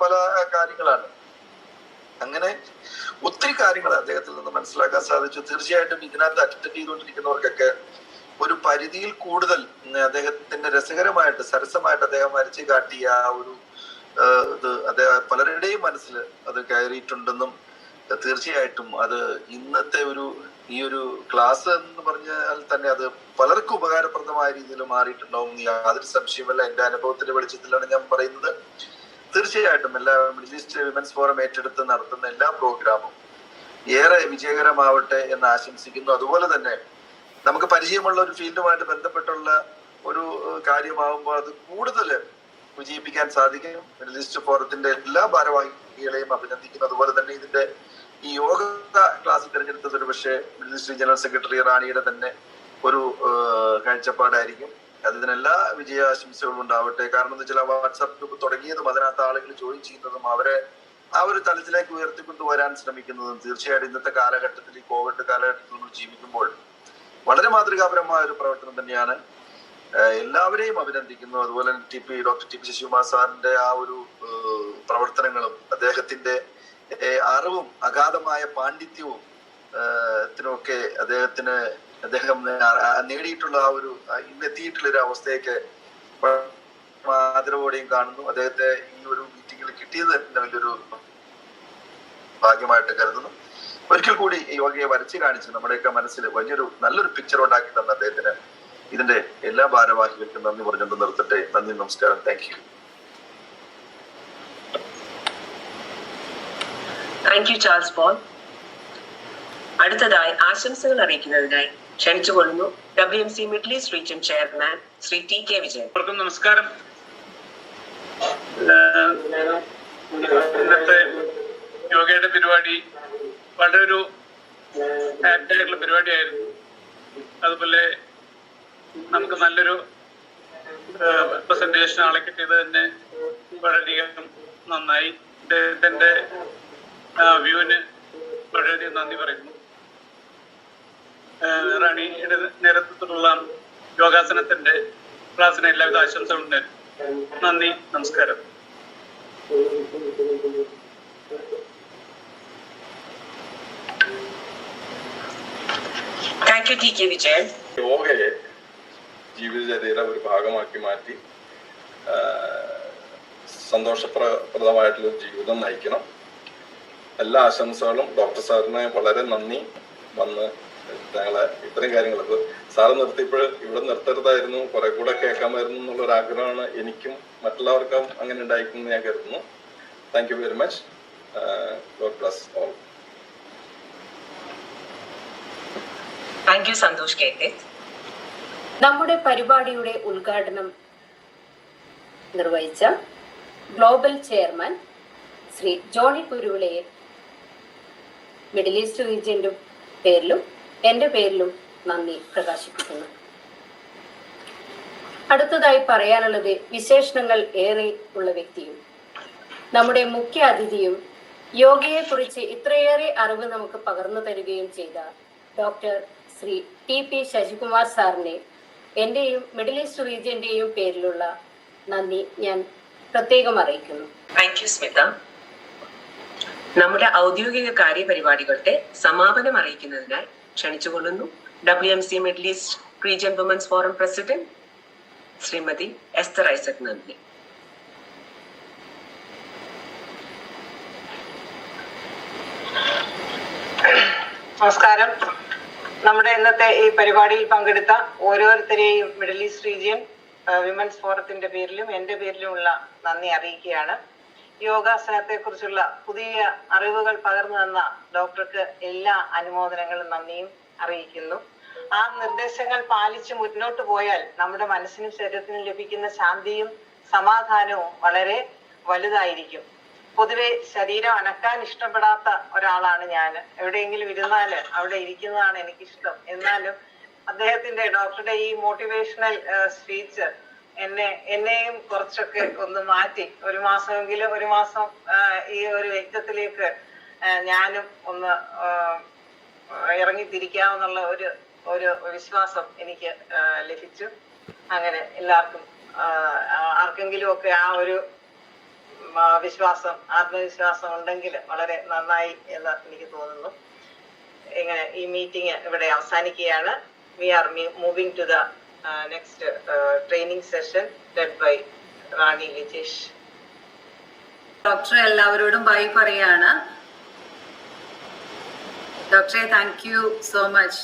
പല കാര്യങ്ങളാണ്. അങ്ങനെ ഒത്തിരി കാര്യങ്ങൾ അദ്ദേഹത്തിൽ നിന്ന് മനസ്സിലാക്കാൻ സാധിച്ചു. തീർച്ചയായിട്ടും ഇതിനകത്ത് അറ്റൻഡ് ചെയ്തുകൊണ്ടിരിക്കുന്നവർക്കൊക്കെ ഒരു പരിധിയിൽ കൂടുതൽ അദ്ദേഹത്തിന്റെ രസകരമായിട്ട് സരസമായിട്ട് അദ്ദേഹം വരച്ചു കാട്ടിയ ആ ഒരു ഇത് അദ്ദേഹം പലരുടെയും മനസ്സിൽ അത് കയറിയിട്ടുണ്ടെന്നും തീർച്ചയായിട്ടും അത് ഇന്നത്തെ ഈ ഒരു ക്ലാസ് എന്ന് പറഞ്ഞാൽ തന്നെ അത് പലർക്കും ഉപകാരപ്രദമായ രീതിയിൽ മാറിയിട്ടുണ്ടാവും യാതൊരു സംശയമല്ല. എന്റെ അനുഭവത്തിന്റെ വെളിച്ചത്തിലാണ് ഞാൻ പറയുന്നത്. തീർച്ചയായിട്ടും എല്ലാ മിഡിൽ ഈസ്റ്റ് വിമൻസ് ഫോറം ഏറ്റെടുത്ത് നടത്തുന്ന എല്ലാ പ്രോഗ്രാമും ഏറെ വിജയകരമാവട്ടെ എന്ന് ആശംസിക്കുന്നു. അതുപോലെ തന്നെ നമുക്ക് പരിചയമുള്ള ഒരു ഫീൽഡുമായിട്ട് ബന്ധപ്പെട്ടുള്ള ഒരു കാര്യമാകുമ്പോൾ അത് കൂടുതൽ വിജയിപ്പിക്കാൻ സാധിക്കും. മിഡിൽ ഈസ്റ്റ് ഫോറത്തിന്റെ എല്ലാ ഭാരവാഹികളെയും അഭിനന്ദിക്കുന്നു. അതുപോലെ തന്നെ ഇതിന്റെ ഈ യോഗ ക്ലാസ് തിരഞ്ഞെടുത്തത് ഒരു പക്ഷേ മിഡിൽ ഈസ്റ്റ് ജനറൽ സെക്രട്ടറി റാണിയുടെ തന്നെ ഒരു കാഴ്ചപ്പാടായിരിക്കും. അതിനെല്ലാ വിജയാശംസകളും ഉണ്ടാവട്ടെ. കാരണം എന്ന് വെച്ചാൽ വാട്സാപ്പ് ഗ്രൂപ്പ് തുടങ്ങിയതും അതിനകത്ത് ആളുകൾ ജോയിൻ ചെയ്യുന്നതും അവരെ ആ ഒരു തലത്തിലേക്ക് ഉയർത്തിക്കൊണ്ടുവരാൻ ശ്രമിക്കുന്നതും തീർച്ചയായിട്ടും ഇന്നത്തെ കാലഘട്ടത്തിൽ ഈ കോവിഡ് കാലഘട്ടത്തിൽ നമ്മൾ ജീവിക്കുമ്പോൾ വളരെ മാതൃകാപരമായ ഒരു പ്രവർത്തനം തന്നെയാണ്. എല്ലാവരെയും അഭിനന്ദിക്കുന്നു. അതുപോലെ ഡോക്ടർ TP ശശികുമാർ സാറിന്റെ ആ ഒരു പ്രവർത്തനങ്ങളും അദ്ദേഹത്തിന്റെ അറിവും അഗാധമായ പാണ്ഡിത്യവും ത്തിനൊക്കെ അദ്ദേഹം നേടിയിട്ടുള്ള ആ ഒരു ഇന്നെത്തിയിട്ടുള്ള ഒരു അവസ്ഥയൊക്കെ ആദരവോടെയും കാണുന്നു. അദ്ദേഹത്തെ ഈ ഒരു മീറ്റിംഗിൽ കിട്ടിയത് തന്നെ വലിയൊരു ഭാഗ്യമായിട്ട് കരുതുന്നു. ഒരിക്കൽ കൂടി ഈ യോഗയെ വരച്ച് കാണിച്ച് നമ്മുടെയൊക്കെ മനസ്സിൽ നല്ലൊരു പിക്ചർ ഉണ്ടാക്കി തന്ന അദ്ദേഹത്തിന് ഇതിന്റെ എല്ലാ ഭാരവാഹികൾക്കും നന്ദി പറഞ്ഞുകൊണ്ട് നിർത്തട്ടെ. നന്ദി, നമസ്കാരം, thank you. Thank you Charles Paul. അടുത്തതായി ആശംസകൾ അറിയിക്കുന്നതിനായി ക്ഷണിച്ചുകൊള്ളുന്നു WMC middle east region chairman Shri TK Vijayan. നമസ്കാരം. ഇന്നത്തെ യോഗയുടെ പരിപാടി വളരെ ഒരു ആക്റ്റായിട്ടുള്ള പരിപാടിയായിരുന്നു. അതുപോലെ നമുക്ക് നല്ലൊരു പ്രസന്റേഷൻ ആളെ കിട്ടിയത് തന്നെ വളരെയധികം നന്നായി. അദ്ദേഹത്തിന്റെ വ്യൂവിന് വളരെയധികം നന്ദി പറയുന്നു. റാണിയുടെ നേതൃത്വത്തിലുള്ള യോഗാസനത്തിന്റെ ക്ലാസ്സിന് എല്ലാവിധ ആശംസകളും നേരുന്നു. നന്ദി, നമസ്കാരം. Thank U TK Vijayan. യോഗയെ ജീവിതചര്യയുടെ ഒരു ഭാഗമാക്കി മാറ്റി സന്തോഷപ്രദമായിട്ടുള്ള ജീവിതം നയിക്കണം. എല്ലാ ആശംസകളും. ഡോക്ടർ സാറിന് വളരെ നന്ദി വന്ന് ഞങ്ങളെ ഇത്രയും കാര്യങ്ങളൊക്കെ സാറ് നിർത്തിയപ്പോൾ ഇവിടെ നിർത്തരുതായിരുന്നു, കുറെ കൂടെ കേൾക്കാമായിരുന്നു എന്നുള്ളൊരു ആഗ്രഹമാണ് എനിക്കും മറ്റുള്ളവർക്കും അങ്ങനെ ഉണ്ടായിരിക്കുമെന്ന് ഞാൻ കരുതുന്നു. Thank you very much. God bless all. Thank you Santosh KK. നമ്മുടെ പരിപാടിയുടെ ഉദ്ഘാടനം നിർവഹിച്ച ഗ്ലോബൽ ചെയർമാൻ ശ്രീ ജോണി കുരുവിളയെ മിഡിൽ ഈസ്റ്റ് റീജിയൻ്റെ പേരിലും എൻ്റെ പേരിലും നന്ദി പ്രകാശിപ്പിക്കുന്നു. അടുത്തതായി പറയാനുള്ളത് വിശേഷണങ്ങൾ ഏറെ ഉള്ള വ്യക്തിയും നമ്മുടെ മുഖ്യ അതിഥിയും യോഗയെക്കുറിച്ച് ഇത്രയേറെ അറിവ് നമുക്ക് പകർന്നു തരികയും ചെയ്ത ഡോക്ടർ ശ്രീ TP ശശികുമാർ സാറിനെ എൻ്റെയും മിഡിൽ ഈസ്റ്റ് റീജിയന്റെയും പേരിലുള്ള നന്ദി ഞാൻ പ്രത്യേകം അറിയിക്കുന്നു. Thank you Smitha. നമ്മുടെ ഔദ്യോഗിക കാര്യപരിപാടികളുടെ സമാപനം അറിയിക്കുന്നതിനായി ക്ഷണിച്ചുകൊള്ളുന്നു WMC middle east region women's forum president Shrimati Esther Isaac നന്ദി. നമസ്കാരം. നമ്മുടെ ഇന്നത്തെ ഈ പരിപാടിയിൽ പങ്കെടുത്ത ഓരോരുത്തരെയും മിഡിൽ ഈസ്റ്റ് റീജിയൻ വിമൻസ് ഫോറത്തിന്റെ പേരിലും എൻ്റെ പേരിലുമുള്ള നന്ദി അറിയിക്കുകയാണ്. യോഗാസനത്തെ കുറിച്ചുള്ള പുതിയ അറിവുകൾ പകർന്നു തന്ന ഡോക്ടർക്ക് എല്ലാ അനുമോദനങ്ങളും നന്ദിയും അറിയിക്കുന്നു. ആ നിർദ്ദേശങ്ങൾ പാലിച്ച് മുന്നോട്ട് പോയാൽ നമ്മുടെ മനസ്സിനും ശരീരത്തിനും ലഭിക്കുന്ന ശാന്തിയും സമാധാനവും വളരെ വലുതായിരിക്കും. പൊതുവെ ശരീരം അനക്കാൻ ഇഷ്ടപ്പെടാത്ത ഒരാളാണ് ഞാൻ. എവിടെയെങ്കിലും ഇരുന്നാല് അവിടെ ഇരിക്കുന്നതാണ് എനിക്കിഷ്ടം. എന്നാലും അദ്ദേഹത്തിന്റെ ഡോക്ടറുടെ ഈ മോട്ടിവേഷണൽ സ്പീച്ച് എന്നെയും കുറച്ചൊക്കെ ഒന്ന് മാറ്റി ഒരു മാസം ഈ ഒരു യജ്ഞത്തിലേക്ക് ഞാനും ഒന്ന് ഇറങ്ങിത്തിരിക്കാമെന്നുള്ള ഒരു വിശ്വാസം എനിക്ക് ലഭിച്ചു. അങ്ങനെ എല്ലാവർക്കും ആർക്കെങ്കിലും ഒക്കെ ആ ഒരു ആത്മവിശ്വാസം ഉണ്ടെങ്കിൽ വളരെ നന്നായി എന്ന് എനിക്ക് തോന്നുന്നു. ഇങ്ങനെ ഈ മീറ്റിംഗ് ഇവിടെ അവസാനിക്കുകയാണ്. We are moving to the next training session led by Rani Lijesh. Doctor എല്ലാവരോടും ബൈ പറയാണ്. ഡോക്ടറെ താങ്ക് യു സോ മച്ച്.